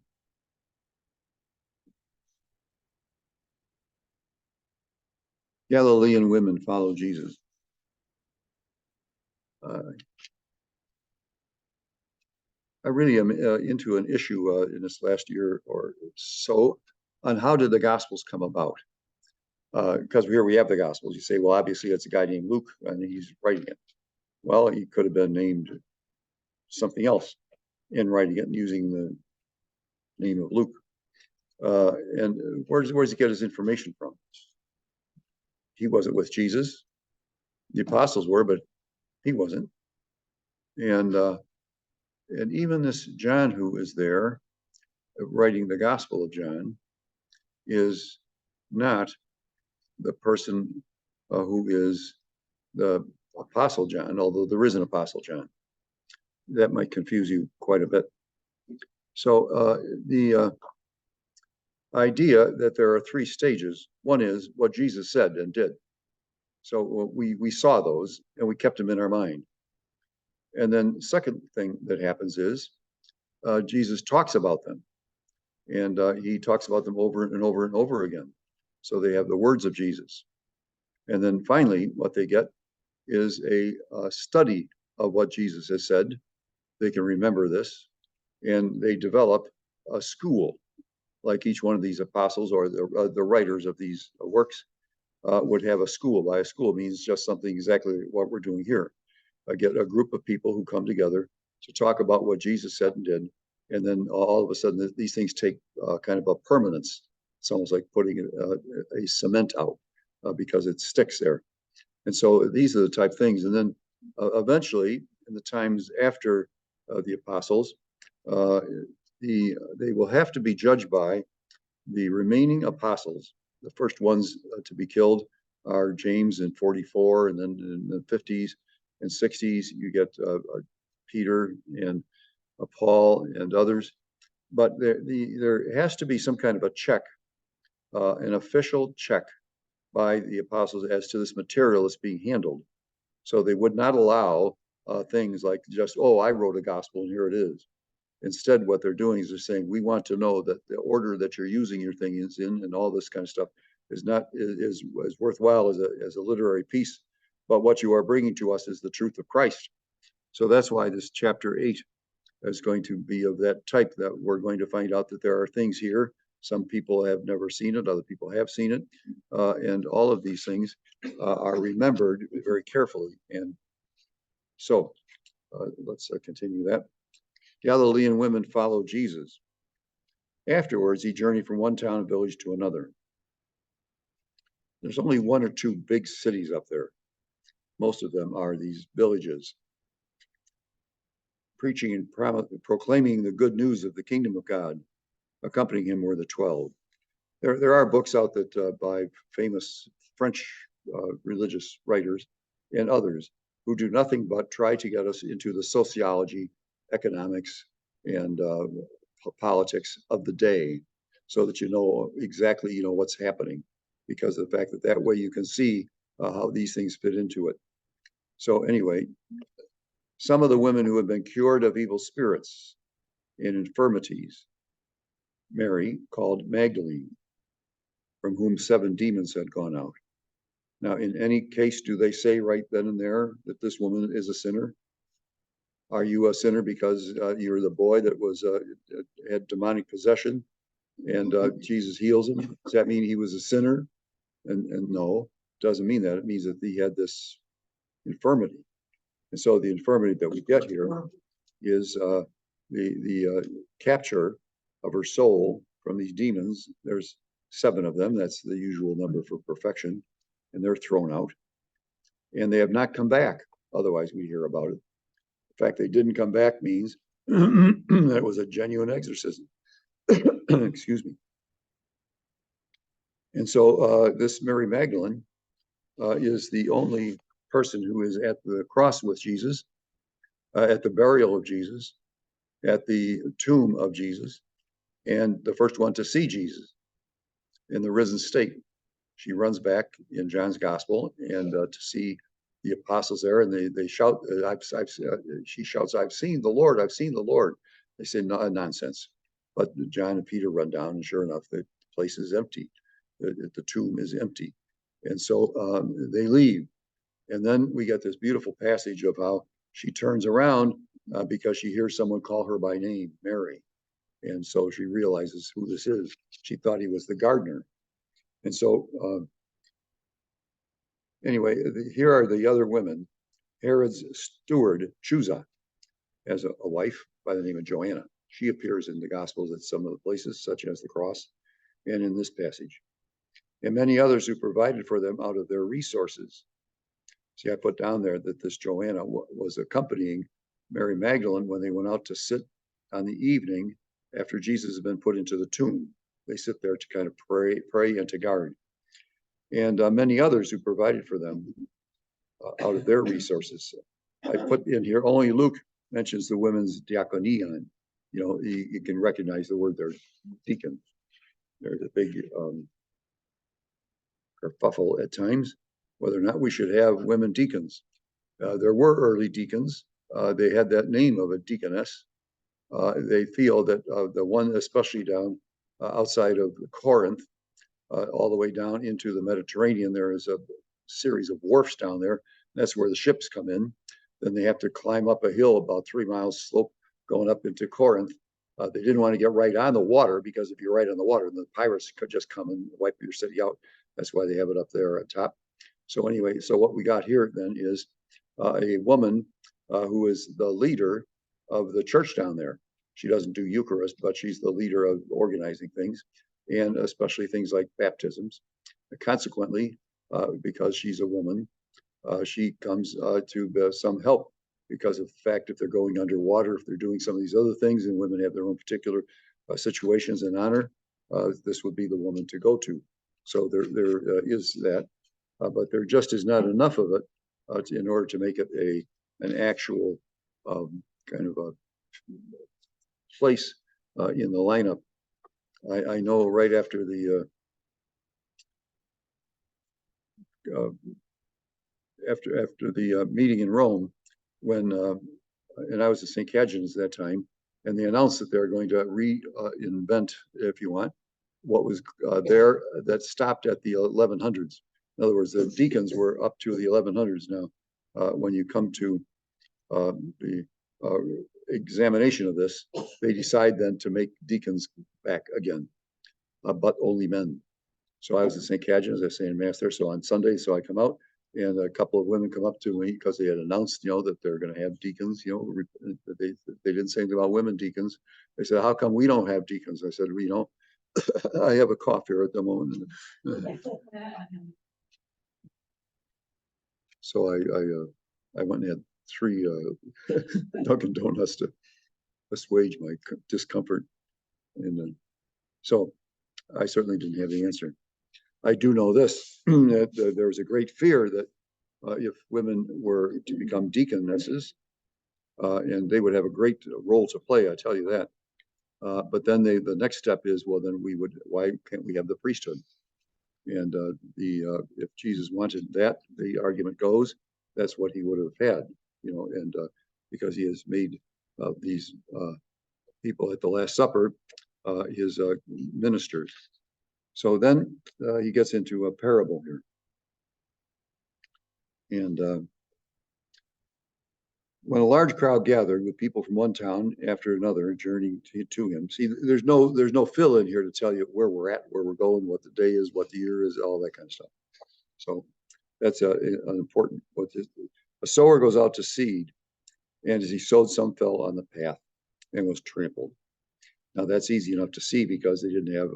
Galilean women follow Jesus. I really am into an issue in this last year or so on how did the Gospels come about? Because here we have the Gospels. You say, well, obviously it's a guy named Luke and he's writing it. Well, he could have been named something else in writing it and using the name of Luke. And where does he get his information from? He wasn't with Jesus. The apostles were, but he wasn't. And even this John who is there writing the Gospel of John is not the person who is the Apostle John, although there is an Apostle John. That might confuse you quite a bit. So the idea that there are three stages. One is what Jesus said and did. So we saw those and we kept them in our mind. And then second thing that happens is Jesus talks about them. And he talks about them over and over and over again. So they have the words of Jesus. And then finally, what they get is a study of what Jesus has said. They can remember this, and they develop a school, like each one of these apostles or the writers of these works would have a school. By a school means just something exactly what we're doing here. Get a group of people who come together to talk about what Jesus said and did, and then all of a sudden these things take kind of a permanence. It's almost like putting a cement out because it sticks there. And so these are the type of things. And then eventually, in the times after the apostles, they will have to be judged by the remaining apostles. The first ones to be killed are James in 44, and then in the 50s and 60s, you get Peter and Paul and others. But there has to be some kind of a check, an official check by the apostles as to this material that's being handled. So they would not allow things like just, oh, I wrote a gospel and here it is. Instead, what they're doing is they're saying, we want to know that the order that you're using your thing is in and all this kind of stuff is not is worthwhile as a literary piece. But what you are bringing to us is the truth of Christ. So that's why this chapter 8 is going to be of that type, that we're going to find out that there are things here. Some people have never seen it, other people have seen it. And all of these things are remembered very carefully. And so let's continue that. Galilean women follow Jesus. Afterwards, he journeyed from one town and village to another. There's only one or two big cities up there. Most of them are these villages. Preaching and proclaiming the good news of the kingdom of God. Accompanying him were the 12. There are books out that by famous French religious writers and others who do nothing but try to get us into the sociology, economics, and politics of the day, so that you know exactly what's happening, because of the fact that way you can see how these things fit into it. So anyway, some of the women who had been cured of evil spirits and infirmities, Mary called Magdalene, from whom 7 demons had gone out. Now, in any case, do they say right then and there that this woman is a sinner? Are you a sinner because you're the boy that was had demonic possession and Jesus heals him? Does that mean he was a sinner? And no, doesn't mean that. It means that he had this infirmity. And so the infirmity that we get here is the capture of her soul from these demons. There's 7 of them. That's the usual number for perfection. And they're thrown out. And they have not come back. Otherwise, we hear about it. The fact they didn't come back means that it was a genuine exorcism. Excuse me. And so this Mary Magdalene is the only person who is at the cross with Jesus, at the burial of Jesus, at the tomb of Jesus, and the first one to see Jesus in the risen state. She runs back in John's gospel and to see the apostles there, and they shout. She shouts, "I've seen the Lord! I've seen the Lord!" They say, "No, nonsense." But John and Peter run down, and sure enough, the place is empty. The tomb is empty, and so they leave. And then we get this beautiful passage of how she turns around because she hears someone call her by name, Mary, and so she realizes who this is. She thought he was the gardener, and so. Anyway, here are the other women. Herod's steward, Chusa, has a wife by the name of Joanna. She appears in the Gospels at some of the places, such as the cross, and in this passage. And many others who provided for them out of their resources. See, I put down there that this Joanna was accompanying Mary Magdalene when they went out to sit on the evening after Jesus had been put into the tomb. They sit there to kind of pray and to guard. And many others who provided for them out of their resources. I put in here, only Luke mentions the women's diakonion. You know, you can recognize the word there, deacon. There's a big kerfuffle at times, whether or not we should have women deacons. There were early deacons. They had that name of a deaconess. They feel that the one, especially down outside of Corinth, all the way down into the Mediterranean, there is a series of wharfs down there. That's where the ships come in. Then they have to climb up a hill about 3 miles slope going up into Corinth. They didn't want to get right on the water because if you're right on the water, the pirates could just come and wipe your city out. That's why they have it up there at top. So anyway, so what we got here then is a woman who is the leader of the church down there. She doesn't do Eucharist, but she's the leader of organizing things, and especially things like baptisms. Consequently, because she's a woman, she comes to some help because of the fact if they're going underwater, if they're doing some of these other things, and women have their own particular situations and honor, this would be the woman to go to. So there is that, but there just is not enough of it in order to make it an actual kind of a place in the lineup. I know right after the after the meeting in Rome, when and I was at St. Cajetan's at that time, and they announced that they're going to reinvent, if you want, what was there that stopped at the 1100s. In other words, the deacons were up to the 1100s now. When you come to the examination of this, they decide then to make deacons back again, but only men. So I was at St. Cajetan's, I say in Mass there. So on Sunday, so I come out, and a couple of women come up to me because they had announced, you know, that they're going to have deacons. You know, they didn't say anything about women deacons. They said, "How come we don't have deacons?" I said, "Well, you know, I have a cough here at the moment." So I went and had 3 Dunkin' Donuts to assuage my discomfort, and so I certainly didn't have the answer. I do know this, that there was a great fear that if women were to become deaconesses, and they would have a great role to play, I tell you that. But then the next step is, well, then why can't we have the priesthood? And if Jesus wanted that, the argument goes, that's what he would have had, you know. And because he has made these people at the Last Supper his ministers. So then he gets into a parable here. And when a large crowd gathered with people from one town after another journeying to him. See, there's no fill in here to tell you where we're at, where we're going, what the day is, what the year is, all that kind of stuff. So that's an important. A sower goes out to seed, and as he sowed, some fell on the path and was trampled. Now that's easy enough to see because they didn't have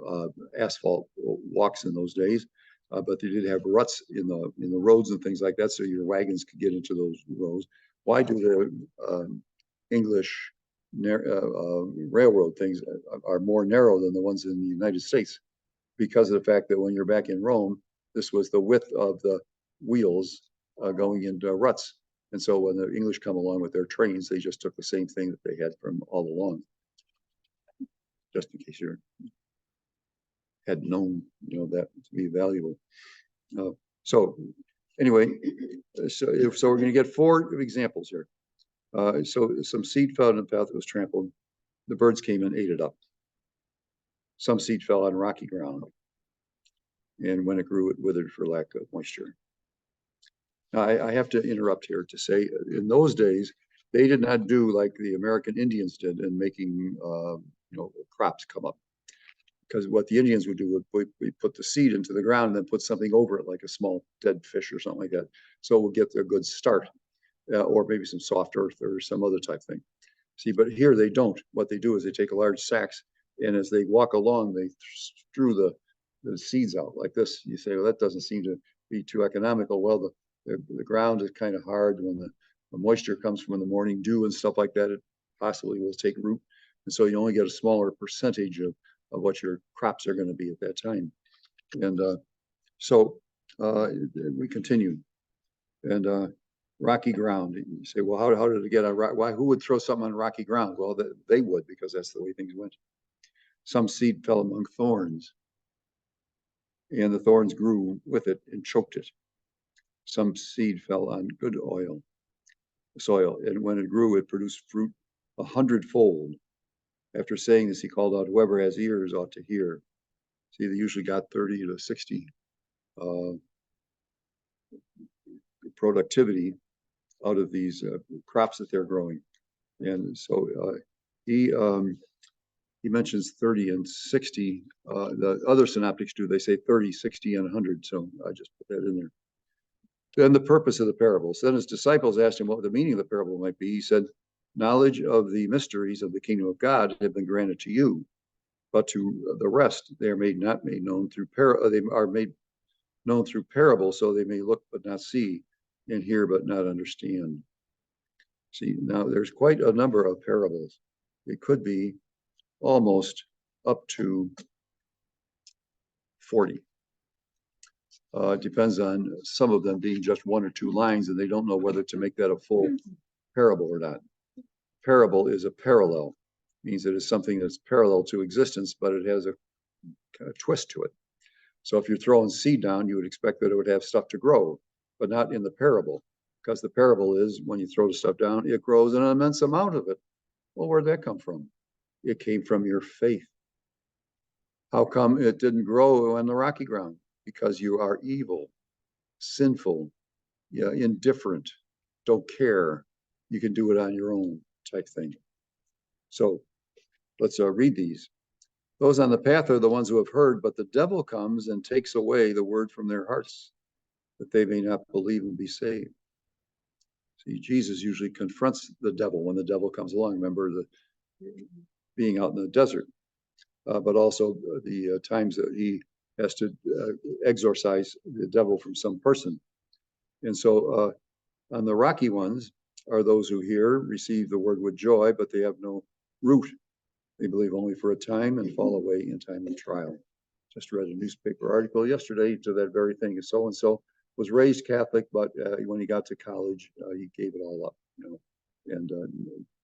asphalt walks in those days, but they did have ruts in the roads and things like that, so your wagons could get into those roads. Why do the English railroad things are more narrow than the ones in the United States? Because of the fact that when you're back in Rome, this was the width of the wheels going into ruts. And so when the English come along with their trains, they just took the same thing that they had from all along. Just in case you had known, that to be valuable. So anyway, so we're going to get 4 examples here. So some seed fell on the path that was trampled. The birds came and ate it up. Some seed fell on rocky ground. And when it grew, it withered for lack of moisture. Now, I have to interrupt here to say, in those days, they did not do like the American Indians did in making, crops come up. Because what the Indians would do would we put the seed into the ground and then put something over it, like a small dead fish or something like that. So we'll get a good start, or maybe some soft earth or some other type thing. See, but here they don't. What they do is they take a large sacks, and as they walk along, they strew the seeds out like this. You say, well, that doesn't seem to be too economical. Well, the ground is kind of hard. When the moisture comes from the morning dew and stuff like that, it possibly will take root. And so you only get a smaller percentage of what your crops are going to be at that time. And so we continue. And rocky ground. You say, well, how did it get on rock? Why? Who would throw something on rocky ground? Well, they would, because that's the way things went. Some seed fell among thorns, and the thorns grew with it and choked it. Some seed fell on good soil, and when it grew, it produced fruit 100-fold. After saying this, he called out, whoever has ears ought to hear. See, they usually got 30 to 60 productivity out of these crops that they're growing. And so he mentions 30 and 60. The other synoptics do, they say 30, 60, and 100. So I just put that in there. Then the purpose of the parables. Then his disciples asked him what the meaning of the parable might be. He said, knowledge of the mysteries of the kingdom of God have been granted to you, but to the rest they are not made known through they are made known through parable, so they may look but not see, and hear but not understand. See, now there's quite a number of parables. It could be almost up to 40. Depends on some of them being just 1 or 2 lines, and they don't know whether to make that a full parable or not. Parable is a parallel, means it is something that's parallel to existence, but it has a kind of twist to it. So if you're throwing seed down, you would expect that it would have stuff to grow, but not in the parable, because the parable is when you throw the stuff down, it grows an immense amount of it. Well, where'd that come from? It came from your faith. How come it didn't grow on the rocky ground? Because you are evil, sinful, indifferent, don't care. You can do it on your own type thing. So let's read these. Those on the path are the ones who have heard, but the devil comes and takes away the word from their hearts, that they may not believe and be saved. See, Jesus usually confronts the devil when the devil comes along. Remember being out in the desert, but also the times that he has to exorcise the devil from some person. And so on the rocky ones are those who hear, receive the word with joy, but they have no root. They believe only for a time and fall away in time of trial. Just read a newspaper article yesterday to that very thing. So-and-so was raised Catholic, but when he got to college, he gave it all up, and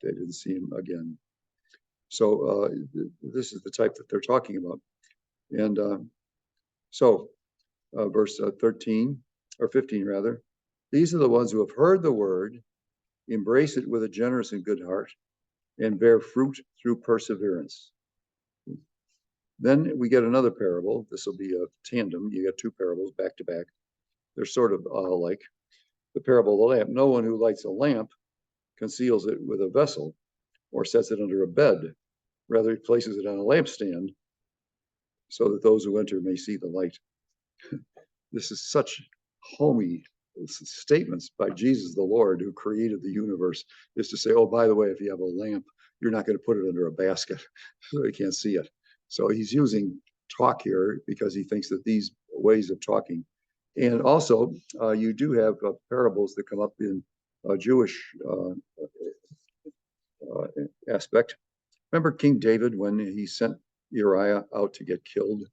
they didn't see him again. So this is the type that they're talking about. And so verse 13, or 15 rather, these are the ones who have heard the word embrace it with a generous and good heart, and bear fruit through perseverance. Then we get another parable. This will be a tandem. You get two parables back to back. They're sort of like the parable of the lamp. No one who lights a lamp conceals it with a vessel or sets it under a bed. Rather, he places it on a lampstand so that those who enter may see the light. This is such homey statements by Jesus the Lord, who created the universe, is to say, oh, by the way, if you have a lamp, you're not going to put it under a basket so you can't see it. So he's using talk here because he thinks that these ways of talking. And also, you do have parables that come up in a Jewish aspect. Remember King David when he sent Uriah out to get killed?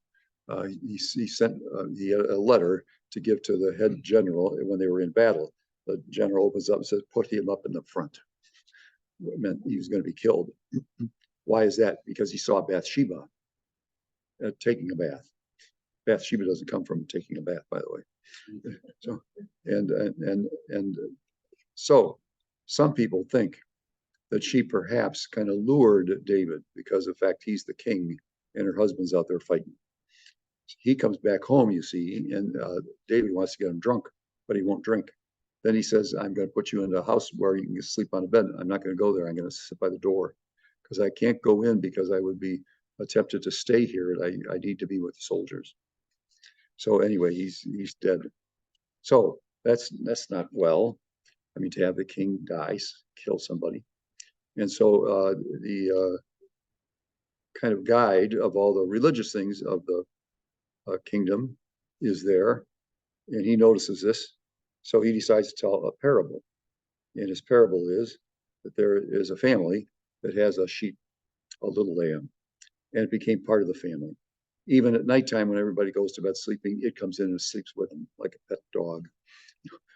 He sent he had a letter to give to the head general when they were in battle. The general opens up and says, put him up in the front. It meant he was going to be killed. Why is that? Because he saw Bathsheba taking a bath. Bathsheba doesn't come from taking a bath, by the way. So, and so some people think that she perhaps kind of lured David because of the fact he's the king and her husband's out there fighting. He comes back home, you see, and David wants to get him drunk, but he won't drink. Then he says, I'm going to put you in a house where you can sleep on a bed. I'm not going to go there. I'm going to sit by the door because I can't go in because I would be tempted to stay here. And I need to be with the soldiers. So anyway, he's dead. So that's not well. I mean, to have the king die, kill somebody. And so the kind of guide of all the religious things of the kingdom is there, and he notices this, so he decides to tell a parable. And his parable is that there is a family that has a sheep, a little lamb, and it became part of the family. Even at nighttime, when everybody goes to bed sleeping, it comes in and sleeps with them like a pet dog.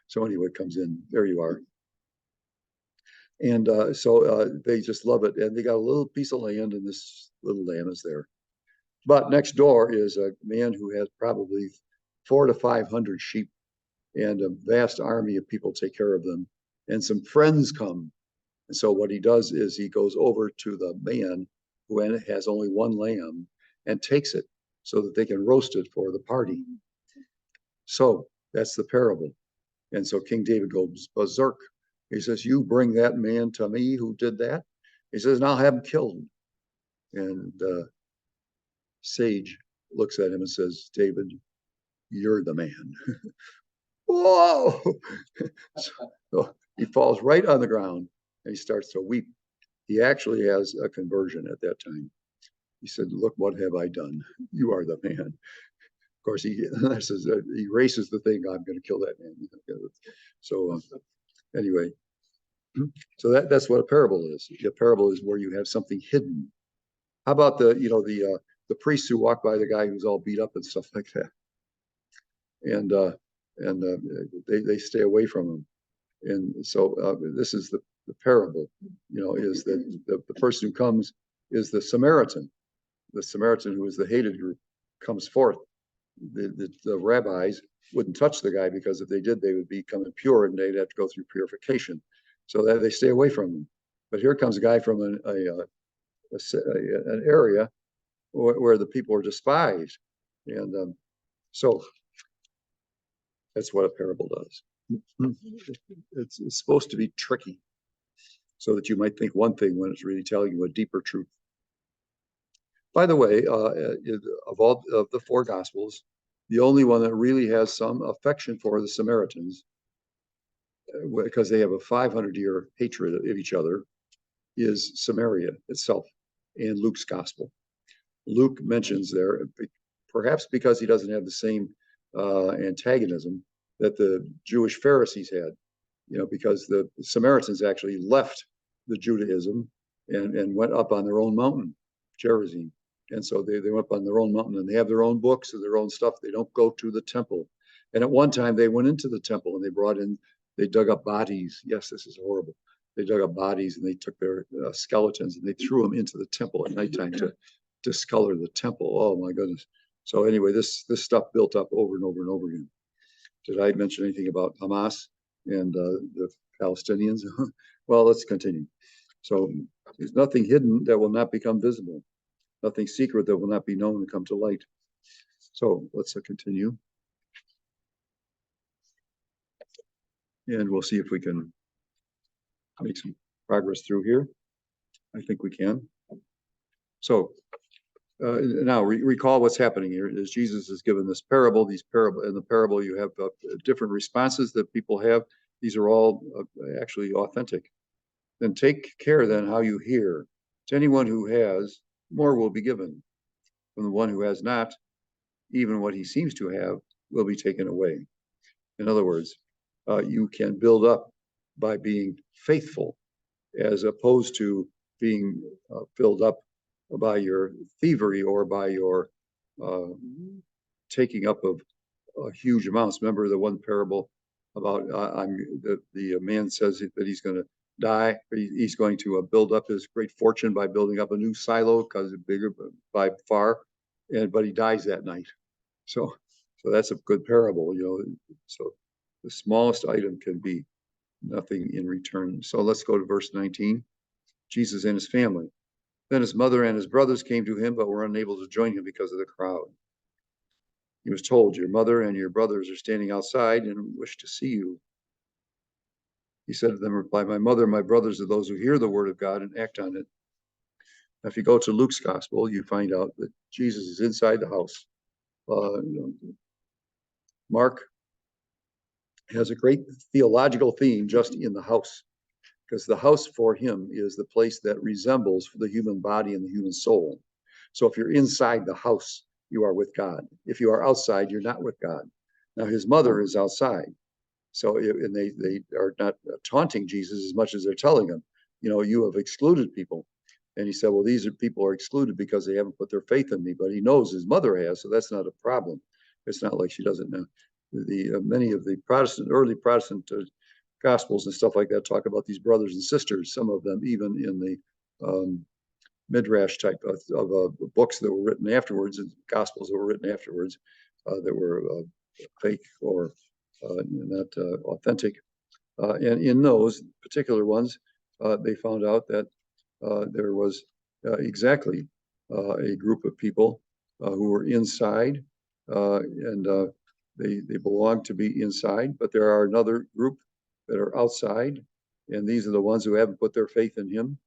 So anyway, it comes in. There you are. And so they just love it, and they got a little piece of land, and this little lamb is there. But next door is a man who has probably 400 to 500 sheep, and a vast army of people take care of them. And some friends come. And so what he does is he goes over to the man who has only one lamb and takes it so that they can roast it for the party. So that's the parable. And so King David goes berserk. He says, you bring that man to me who did that? He says, and I'll have him killed. And Sage looks at him and says, David, you're the man. Whoa! So he falls right on the ground and he starts to weep. He actually has a conversion at that time. He said, look, what have I done? You are the man. Of course, he erases the thing, I'm going to kill that man. So anyway, so that's what a parable is. A parable is where you have something hidden. How about the priests who walk by the guy who's all beat up and stuff like that, and they stay away from him. And so this is the parable. Is that the person who comes is the Samaritan who is the hated group comes forth. The rabbis wouldn't touch the guy because if they did, they would become impure and they'd have to go through purification. So that they stay away from him. But here comes a guy from an area where the people are despised, and so that's what a parable does. It's supposed to be tricky, so that you might think one thing when it's really telling you a deeper truth. By the way, of all of the four Gospels, the only one that really has some affection for the Samaritans, because they have a 500-year hatred of each other, is Samaria itself in Luke's Gospel. Luke mentions there, perhaps because he doesn't have the same antagonism that the Jewish Pharisees had, because the Samaritans actually left the Judaism and went up on their own mountain, Gerizim. And so they went up on their own mountain, and they have their own books and their own stuff. They don't go to the temple. And at one time they went into the temple and they dug up bodies. Yes, this is horrible. They dug up bodies and they took their skeletons and they threw them into the temple at nighttime to discolor the temple. Oh my goodness. So anyway, this stuff built up over and over and over again. Did I mention anything about Hamas and the Palestinians. Well, let's continue. So there's nothing hidden that will not become visible, nothing secret that will not be known and come to light. So let's continue. And we'll see if we can make some progress through here. I think we can. So now recall what's happening here is Jesus is given this parable. In the parable you have different responses that people have. These are all actually authentic. Then take care then how you hear. To anyone who has, more will be given. From the one who has not, even what he seems to have will be taken away. In other words, you can build up by being faithful, as opposed to being filled up by your thievery or by your taking up of huge amounts. Remember the one parable about the man says that he's going to die. He's going to build up his great fortune by building up a new silo because it's bigger by far, but he dies that night. So that's a good parable, So the smallest item can be nothing in return. So let's go to verse 19. Jesus and his family. Then his mother and his brothers came to him, but were unable to join him because of the crowd. He was told, your mother and your brothers are standing outside and wish to see you. He said to them, reply, my mother and my brothers are those who hear the word of God and act on it. Now, if you go to Luke's gospel, you find out that Jesus is inside the house. Mark has a great theological theme just in the house, because the house for him is the place that resembles the human body and the human soul. So if you're inside the house, you are with God. If you are outside, you're not with God. Now, his mother is outside. So, and they are not taunting Jesus as much as they're telling him, you have excluded people. And he said, well, these people are excluded because they haven't put their faith in me. But he knows his mother has, so that's not a problem. It's not like she doesn't know. Many of the early Protestant Gospels and stuff like that talk about these brothers and sisters. Some of them even in the Midrash type of books that were written afterwards, and Gospels that were written afterwards that were fake or not authentic. And in those particular ones, they found out that there was exactly a group of people who were inside, and they belong to be inside, but there are another group that are outside, and these are the ones who haven't put their faith in him.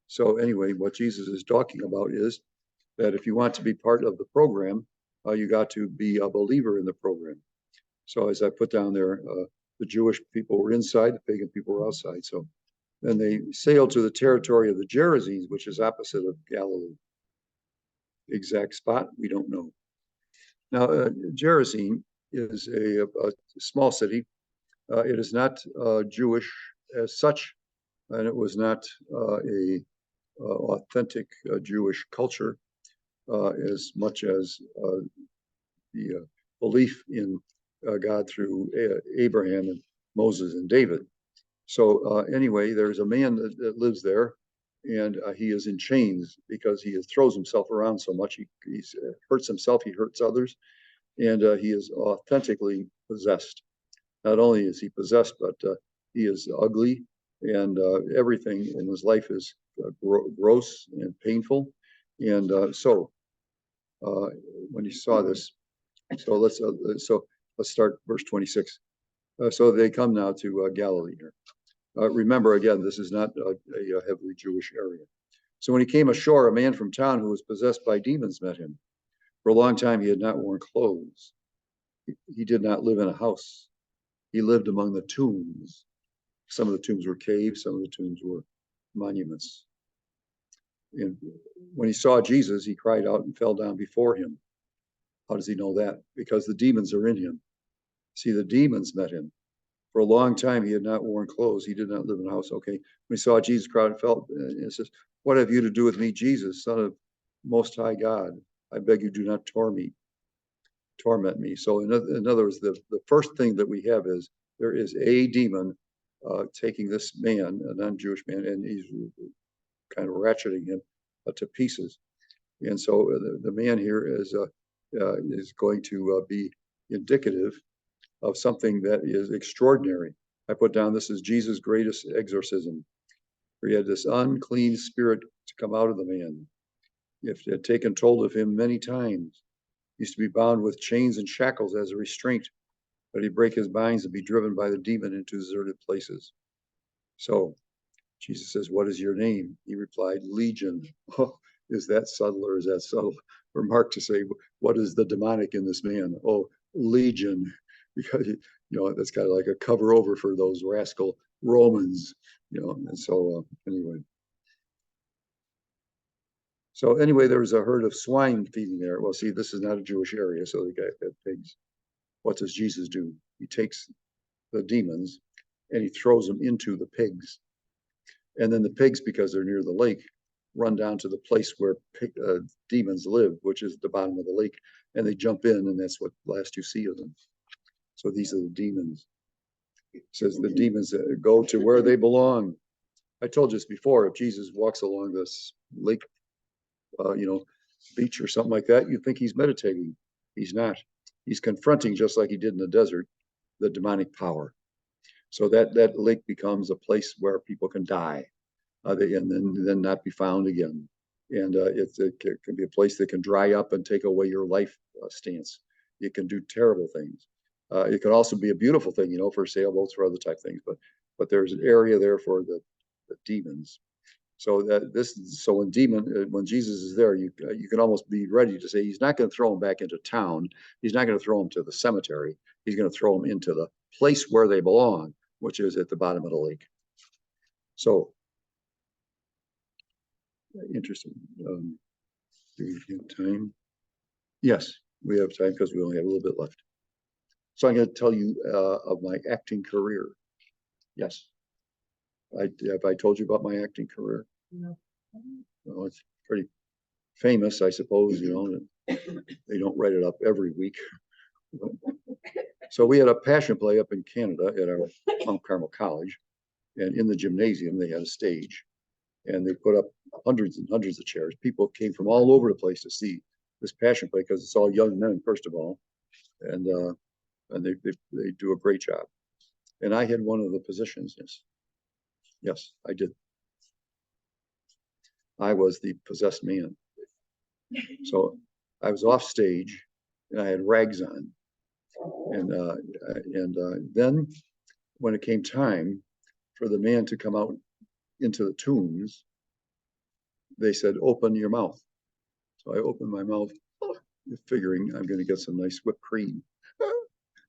So anyway, what Jesus is talking about is that if you want to be part of the program, you got to be a believer in the program. So as I put down there, the Jewish people were inside, the pagan people were outside. So then they sailed to the territory of the Gerasenes, which is opposite of Galilee. Exact spot, we don't know. Now, Gerasene is a small city. It is not Jewish as such, and it was not a authentic Jewish culture as much as the belief in God through Abraham and Moses and David. So anyway, there's a man that lives there, and he is in chains because he throws himself around so much. He hurts himself, he hurts others, and he is authentically possessed. Not only is he possessed, but he is ugly, and everything in his life is gross and painful. And so when he saw this, so let's start verse 26. So they come now to Galilee here. Remember, again, this is not a heavily Jewish area. So when he came ashore, a man from town who was possessed by demons met him. For a long time, he had not worn clothes. He did not live in a house. He lived among the tombs. Some of the tombs were caves, some of the tombs were monuments. And when he saw Jesus, he cried out and fell down before him. How does he know that? Because the demons are in him. See, the demons met him. For a long time, he had not worn clothes. He did not live in a house. Okay. When he saw Jesus, cried and fell, and it says, what have you to do with me, Jesus, Son of Most High God? I beg you, do not torment me. So in other words, the first thing that we have is there is a demon taking this man, a non-Jewish man, and he's kind of ratcheting him to pieces. And so the man here is going to be indicative of something that is extraordinary. I put down this is Jesus' greatest exorcism. For he had this unclean spirit to come out of the man. It had taken hold of him many times. He used to be bound with chains and shackles as a restraint, but he'd break his binds and be driven by the demon into deserted places. So Jesus says, what is your name? He replied, Legion. Oh, is that subtle or is that subtle? For Mark to say, what is the demonic in this man? Oh, Legion. Because, that's kind of like a cover over for those rascal Romans, and so anyway. So anyway, there was a herd of swine feeding there. Well, see, this is not a Jewish area, so they got pigs. What does Jesus do? He takes the demons and he throws them into the pigs. And then the pigs, because they're near the lake, run down to the place where demons live, which is the bottom of the lake, and they jump in, and that's what last you see of them. So these are the demons. It says the demons go to where they belong. I told you this before. If Jesus walks along this lake, beach or something like that, you'd think he's meditating. He's not. He's confronting, just like he did in the desert, the demonic power. So that lake becomes a place where people can die, and then not be found again. And it can be a place that can dry up and take away your life stance. It can do terrible things. It can also be a beautiful thing, for sailboats or other type things. But there's an area there for the demons. So when Jesus is there, you can almost be ready to say he's not going to throw them back into town. He's not going to throw them to the cemetery. He's going to throw them into the place where they belong, which is at the bottom of the lake. So interesting. Do we have time? Yes, we have time because we only have a little bit left. So I'm going to tell you of my acting career. Yes. Have I told you about my acting career?
No.
Well, it's pretty famous, I suppose, They don't write it up every week. So we had a passion play up in Canada at our Mount Carmel College. And in the gymnasium, they had a stage. And they put up hundreds and hundreds of chairs. People came from all over the place to see this passion play because it's all young men, first of all. And they do a great job. And I had one of the positions, yes. Yes, I did. I was the possessed man. So I was off stage and I had rags on. And then when it came time for the man to come out into the tombs, they said, open your mouth. So I opened my mouth, figuring I'm going to get some nice whipped cream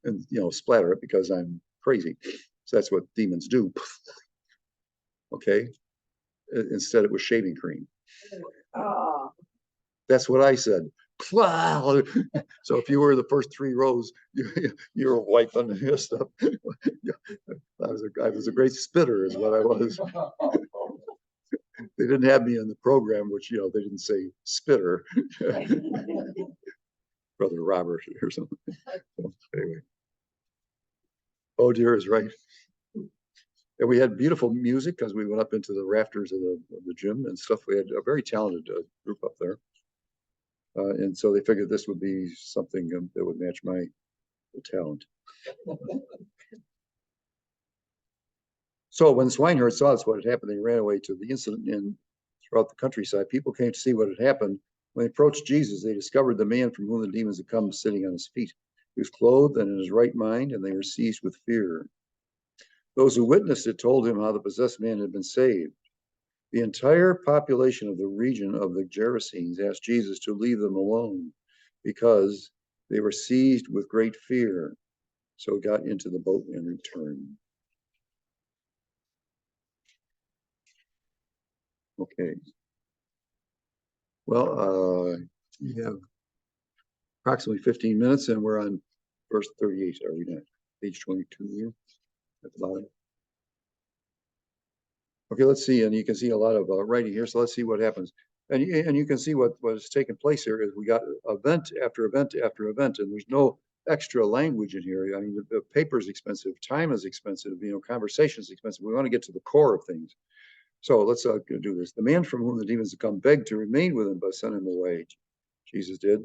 and, splatter it because I'm crazy. So that's what demons do. Okay. Instead, it was shaving cream. That's what I said. So if you were the first 3 rows, you were wiping your stuff. I was a great spitter, is what I was. They didn't have me in the program, which they didn't say spitter. Brother Robert or something. So, anyway. Oh dear is right. And we had beautiful music because we went up into the rafters of the gym and stuff. We had a very talented group up there. And so they figured this would be something that would match my talent. So when the swineherd saw this, what had happened, they ran away to the incident, and throughout the countryside, people came to see what had happened. When they approached Jesus, they discovered the man from whom the demons had come sitting on his feet. He was clothed and in his right mind, and they were seized with fear. Those who witnessed it told him how the possessed man had been saved. The entire population of the region of the Gerasenes asked Jesus to leave them alone because they were seized with great fear. So he got into the boat and returned. Okay. Well, we have approximately 15 minutes and we're on verse 38. Are we not? Page 22 here at the bottom. Okay, let's see. And you can see a lot of writing here. So let's see what happens. And you can see what has taken place here is we got event after event after event, and there's no extra language in here. I mean, the paper is expensive, time is expensive, conversation is expensive. We want to get to the core of things. So let's do this. The man from whom the demons had come begged to remain with him, but sent him away. Jesus did.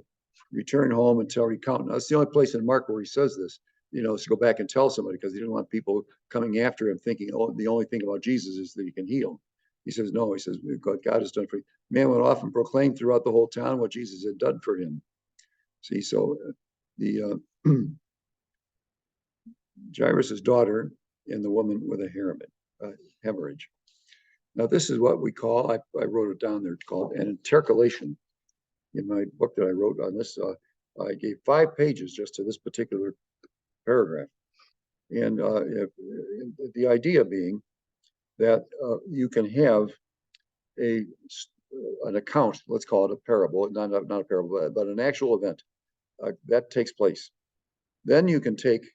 Return home and recount. Now, that's the only place in Mark where he says this. to go back and tell somebody because he didn't want people coming after him thinking, oh, the only thing about Jesus is that he can heal. He says, no, he says, God has done for you. Man went off and proclaimed throughout the whole town what Jesus had done for him. See, so the Jairus's daughter and the woman with a hemorrhage. Now, this is what we call, I wrote it down there, it's called an intercalation. In my book that I wrote on this, I gave 5 pages just to this particular paragraph. And the idea being that you can have an account, let's call it a parable, not a parable, but an actual event that takes place. Then you can take,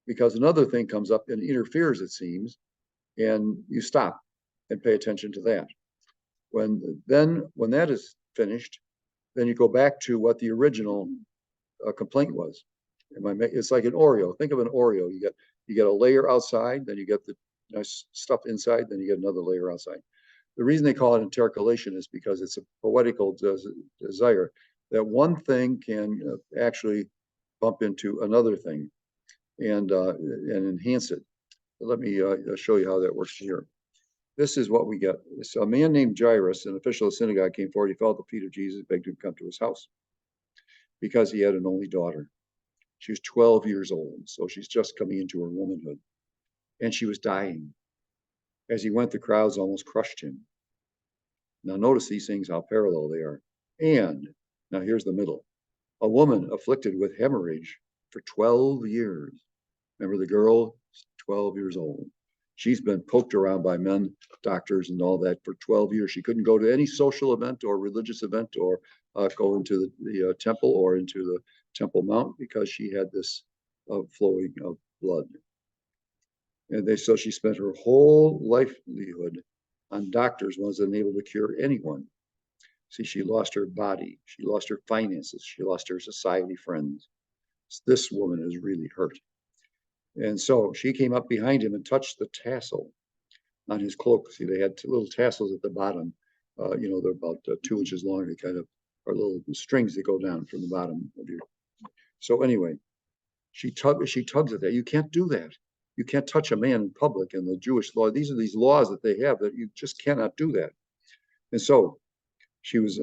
because another thing comes up and interferes, it seems, and you stop and pay attention to that. When that is finished, then you go back to what the original complaint was. It's like an Oreo. Think of an Oreo. You get a layer outside, then you get the nice stuff inside, then you get another layer outside. The reason they call it intercalation is because it's a poetical desire that one thing can actually bump into another thing and enhance it. Let me show you how that works here. This is what we get. So a man named Jairus, an official of the synagogue, came forward. He fell at the feet of Jesus, begged him to come to his house because he had an only daughter. She was 12 years old, so she's just coming into her womanhood. And she was dying. As he went, the crowds almost crushed him. Now notice these things, how parallel they are. And now here's the middle. A woman afflicted with hemorrhage for 12 years. Remember the girl, 12 years old. She's been poked around by men, doctors, and all that for 12 years. She couldn't go to any social event or religious event or go into the temple or into the Temple Mount because she had this flowing of blood. And so she spent her whole livelihood on doctors, was unable to cure anyone. See, she lost her body, she lost her finances, she lost her society friends. This woman is really hurt. And so she came up behind him and touched the tassel on his cloak. See, they had 2 little tassels at the bottom. They're about 2 inches long. They kind of are little strings that go down from the bottom of your. So anyway, she tugs at that. You can't do that. You can't touch a man in public in the Jewish law. These are these laws that they have that you just cannot do that. And so she was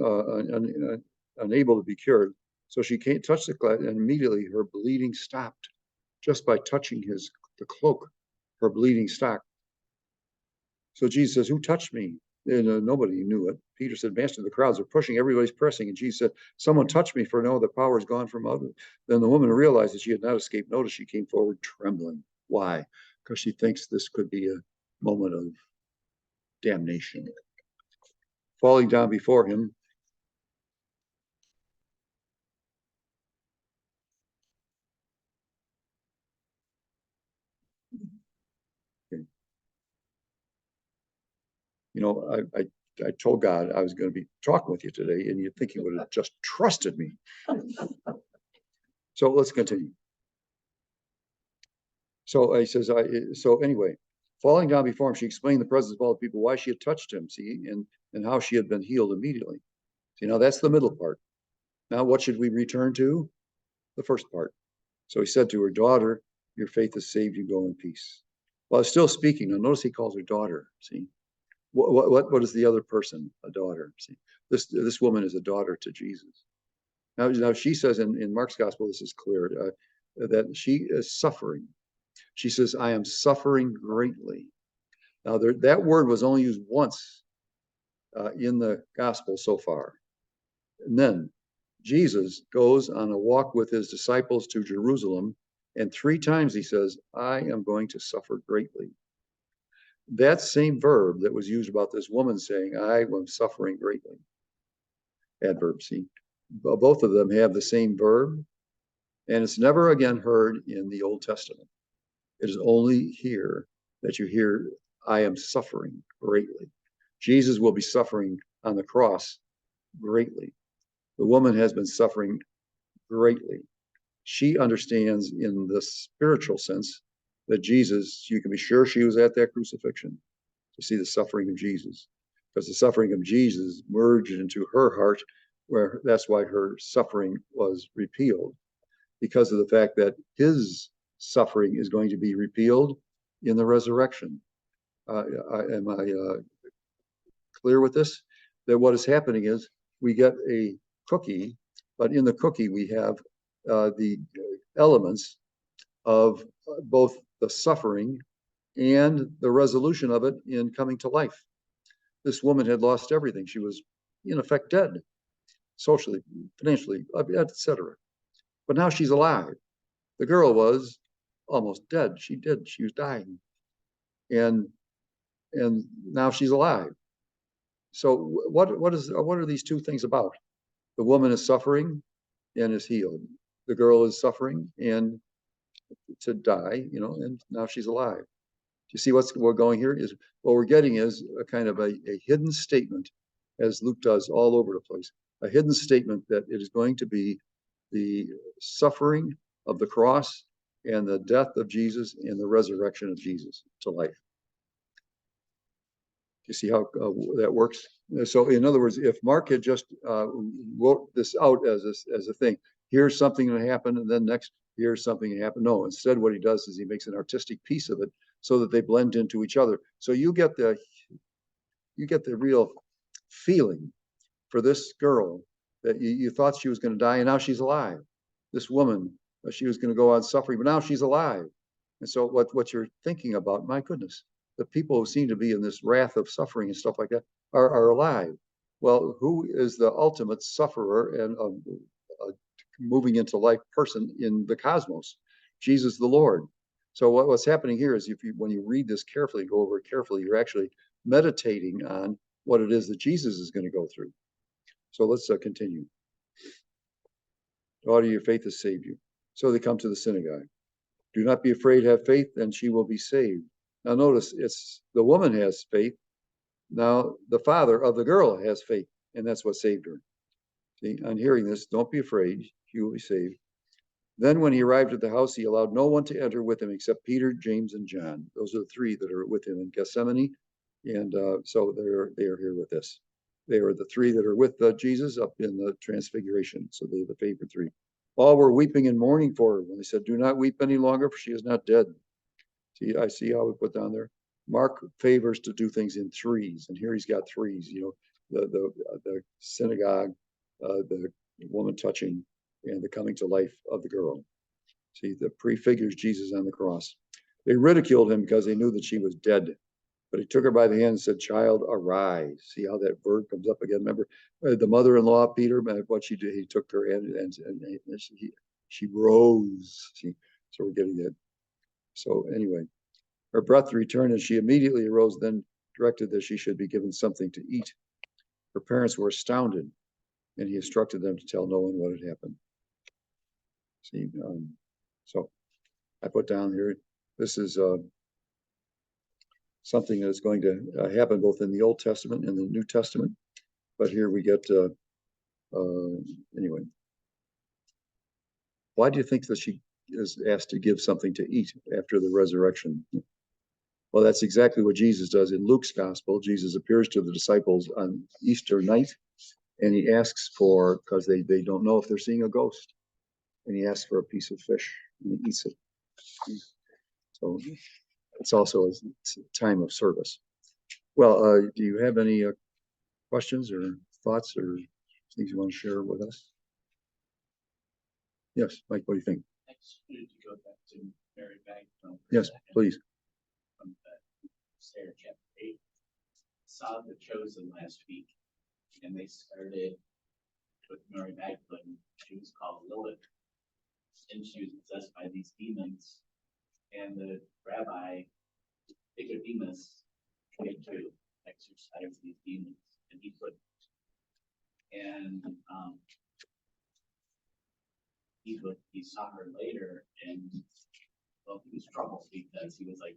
unable to be cured. So she can't touch the cloth, and immediately her bleeding stopped. Just by touching the cloak, her bleeding stopped. So Jesus says, who touched me? And nobody knew it. Peter said, Master, the crowds are pushing, everybody's pressing. And Jesus said, someone touched me, for no, the power is gone from out. Then the woman realized that she had not escaped notice. She came forward trembling. Why? Because she thinks this could be a moment of damnation. Falling down before him, I told God I was going to be talking with you today, and you'd think he would have just trusted me. So let's continue. So he says, so anyway, falling down before him, she explained the presence of all the people, why she had touched him, see, and how she had been healed immediately. See, now that's the middle part. Now what should we return to? The first part. So he said to her, daughter, your faith has saved you, go in peace. Well, he's still speaking. Now notice he calls her daughter, see. What is the other person? A daughter. See, this woman is a daughter to Jesus. Now she says in Mark's gospel, this is clear, that she is suffering. She says, I am suffering greatly. Now that word was only used once in the gospel so far. And then Jesus goes on a walk with his disciples to Jerusalem, and 3 times he says, I am going to suffer greatly. That same verb that was used about this woman saying, I am suffering greatly. Adverb, see. Both of them have the same verb, and it's never again heard in the Old Testament. It is only here that you hear, I am suffering greatly. Jesus will be suffering on the cross greatly. The woman has been suffering greatly. She understands in the spiritual sense that Jesus, you can be sure she was at that crucifixion to see the suffering of Jesus, because the suffering of Jesus merged into her heart, where that's why her suffering was repealed, because of the fact that his suffering is going to be repealed in the resurrection. Am I clear with this? That what is happening is we get a cookie, but in the cookie we have the elements of both the suffering and the resolution of it in coming to life. This woman had lost everything. She was, in effect, dead, socially, financially, etc. But now she's alive. The girl was almost dead. She was dying. And now she's alive. So what are these two things about? The woman is suffering and is healed. The girl is suffering and to die, and now she's alive. Do you see what's we're going here? Is what we're getting is a kind of a hidden statement, as Luke does all over the place, a hidden statement that it is going to be the suffering of the cross and the death of Jesus and the resurrection of Jesus to life. You see how that works? So in other words, if Mark had just wrote this out as a thing, here's something that happened, and then next, here's something that happened. No, instead what he does is he makes an artistic piece of it so that they blend into each other. So you get the real feeling for this girl that you thought she was going to die, and now she's alive. This woman, she was going to go on suffering, but now she's alive. And so what you're thinking about, my goodness, the people who seem to be in this wrath of suffering and stuff like that are alive. Well, who is the ultimate sufferer and moving into life person in the cosmos? Jesus the Lord. So what's happening here is when you read this carefully, go over it carefully, you're actually meditating on what it is that Jesus is going to go through. So let's continue. Daughter, your faith has saved you. So they come to the synagogue. Do not be afraid, have faith, and she will be saved. Now notice, it's the woman has faith. Now the father of the girl has faith, and that's what saved her. See, on hearing this, don't be afraid, you will be saved. Then when he arrived at the house, he allowed no one to enter with him except Peter, James, and John. Those are the three that are with him in Gethsemane. And so they are here with us. They are the three that are with Jesus up in the Transfiguration. So they're the favorite three. All were weeping and mourning for her when they said, do not weep any longer, for she is not dead. See, I see how we put down there. Mark favors to do things in threes, and here he's got threes. The synagogue, the woman touching, and the coming to life of the girl. See, that prefigures Jesus on the cross. They ridiculed him because they knew that she was dead, but he took her by the hand and said, "Child, arise." See how that verb comes up again. Remember, the mother-in-law, Peter, what she did, he took her hand and she rose. See, so we're getting that. So anyway, her breath returned and she immediately arose, then directed that she should be given something to eat. Her parents were astounded, and he instructed them to tell no one what had happened. See, so I put down here, this is something that is going to happen both in the Old Testament and the New Testament. But here we get, anyway. Why do you think that she is asked to give something to eat after the resurrection? Well, that's exactly what Jesus does in Luke's gospel. Jesus appears to the disciples on Easter night, and he asks for, because they don't know if they're seeing a ghost, and he asks for a piece of fish, and he eats it. So it's also a time of service. Well, do you have any questions or thoughts or things you want to share with us? Yes, Mike, what do you think?
I just wanted to go back to Mary Magdalene.
Yes, please.
From Sarah chapter 8. Saw The Chosen last week, and they started with Mary Magdalene. She was called Lilith, and she was possessed by these demons. And the rabbi, Nicodemus, tried to exorcise these demons, and he couldn't. And he saw her later, and well, he was troubled because he was like,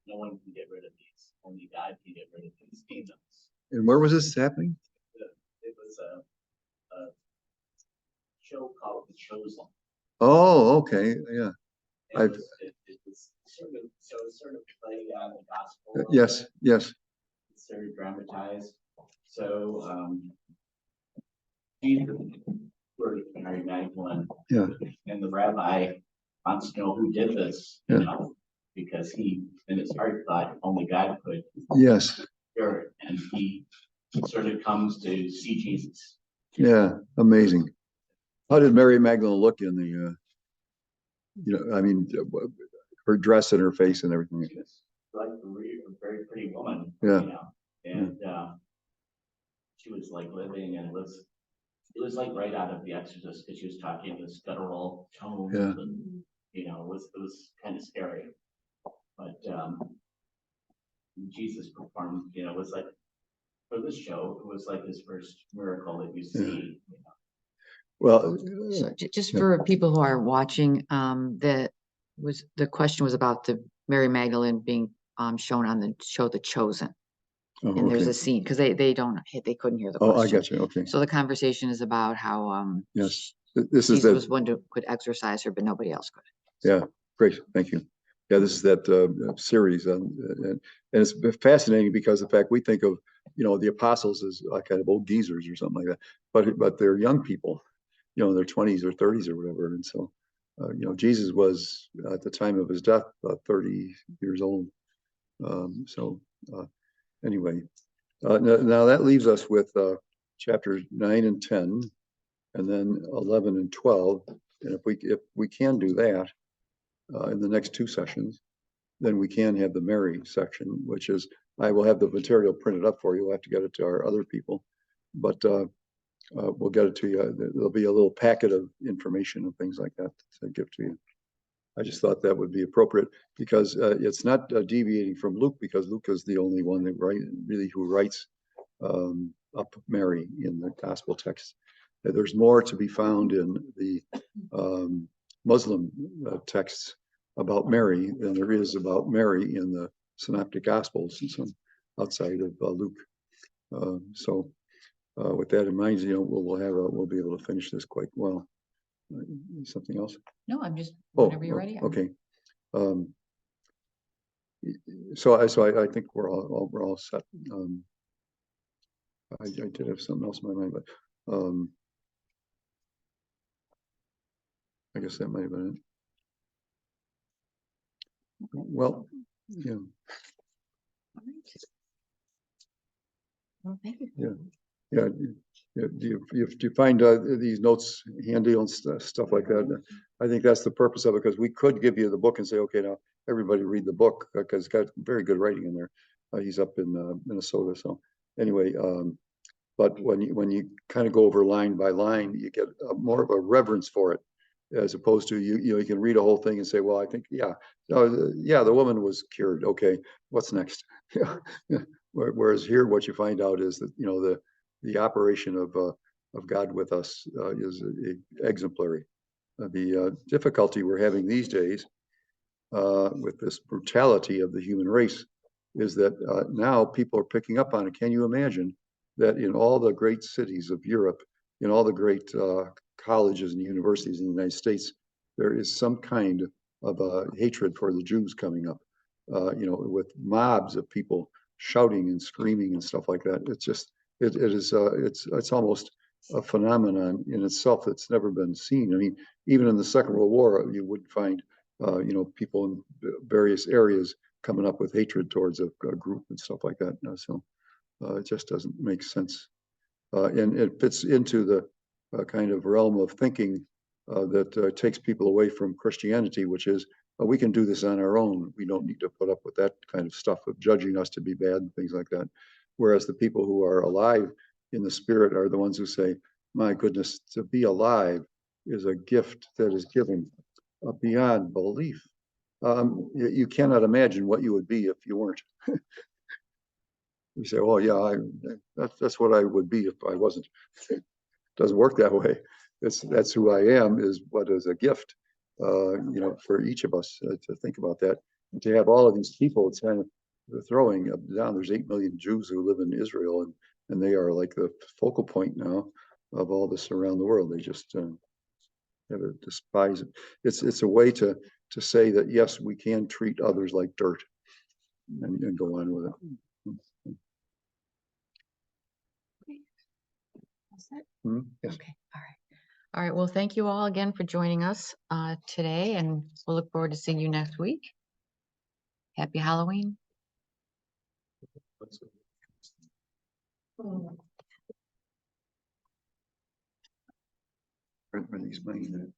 no one can get rid of these. Only God can get rid of these demons.
And where was this happening?
It was a show called The Chosen.
Oh, okay, yeah.
It was sort of playing on the gospel.
Yes, yes.
It's sort of dramatized. So Jesus were Mary Magdalene.
Yeah.
And the rabbi wants to know who did this,
Yeah.
you know, because he, in his heart, thought only God could
Yes.
cure it, and he sort of comes to see Jesus.
Yeah. Amazing. How did Mary Magdalene look in the, I mean, her dress and her face and everything?
She was like a very pretty woman,
Yeah.
you know, and she was like living and it was like right out of The Exorcist, because she was talking this guttural tone,
Yeah.
and you know, it was kind of scary. But Jesus performed, you know, it was like for this show, it was like his first miracle that you see. You know.
Well,
So just
yeah.
for people who are watching, the question was about the Mary Magdalene being shown on the show The Chosen.
Oh,
And there's
okay.
a scene because they couldn't hear the
Oh, I
question.
got you. Okay.
So the conversation is about how
Yes. This is
Jesus was
that.
one who could exorcise her, but nobody else could.
Yeah. Great. Thank you. Yeah, this is that series, and it's fascinating because the fact we think of, the apostles as like kind of old geezers or something like that, but they're young people, in their 20s or 30s or whatever, and so, Jesus was at the time of his death 30 years old. So anyway, now that leaves us with chapters 9 and 10, and then 11 and 12, and if we can do that in the next two sessions, then we can have the Mary section, which is, I will have the material printed up for you. We'll have to get it to our other people, but we'll get it to you. There'll be a little packet of information and things like that to give to you. I just thought that would be appropriate because it's not deviating from Luke, because Luke is the only one that who writes up Mary in the gospel text. There's more to be found in the Muslim texts about Mary than there is about Mary in the Synoptic Gospels and some outside of Luke. So with that in mind, we'll be able to finish this quite well. Something else?
No, I'm just whenever you're ready.
Okay. So I think we're all set. I did have something else in my mind, but I guess that might have been it. Well, yeah.
Well, thank you.
Yeah. Do you find these notes handy on stuff like that? I think that's the purpose of it, because we could give you the book and say, okay, now everybody read the book, because it's got very good writing in there. He's up in Minnesota, so anyway. But when you kind of go over line by line, you get more of a reverence for it, as opposed to you can read a whole thing and say, well, I think the woman was cured. Okay, what's next? Whereas here, what you find out is that the operation of God with us is exemplary. The difficulty we're having these days with this brutality of the human race is that now people are picking up on it. Can you imagine that in all the great cities of Europe, in all the great colleges and universities in the United States, there is some kind of hatred for the Jews coming up, with mobs of people shouting and screaming and stuff like that. It's just, it's almost a phenomenon in itself that's never been seen. I mean, even in the Second World War, you would find, people in various areas coming up with hatred towards a group and stuff like that. So it just doesn't make sense. And it fits into the kind of realm of thinking that takes people away from Christianity, which is, we can do this on our own. We don't need to put up with that kind of stuff of judging us to be bad and things like that. Whereas the people who are alive in the spirit are the ones who say, my goodness, to be alive is a gift that is given beyond belief. You cannot imagine what you would be if you weren't. You say, oh yeah, that's what I would be if I wasn't. It doesn't work that way. That's who I am, is what is a gift, for each of us to think about that. And to have all of these people, it's kind of throwing down. There's 8 million Jews who live in Israel, and they are like the focal point now of all this around the world. They just have a despise it. It's a way to say that yes, we can treat others like dirt, and go on with it.
All set?
Yes.
Okay. All All right, well, thank you all again for joining us today, and we'll look forward to seeing you next week. Happy Halloween.
Print these mine.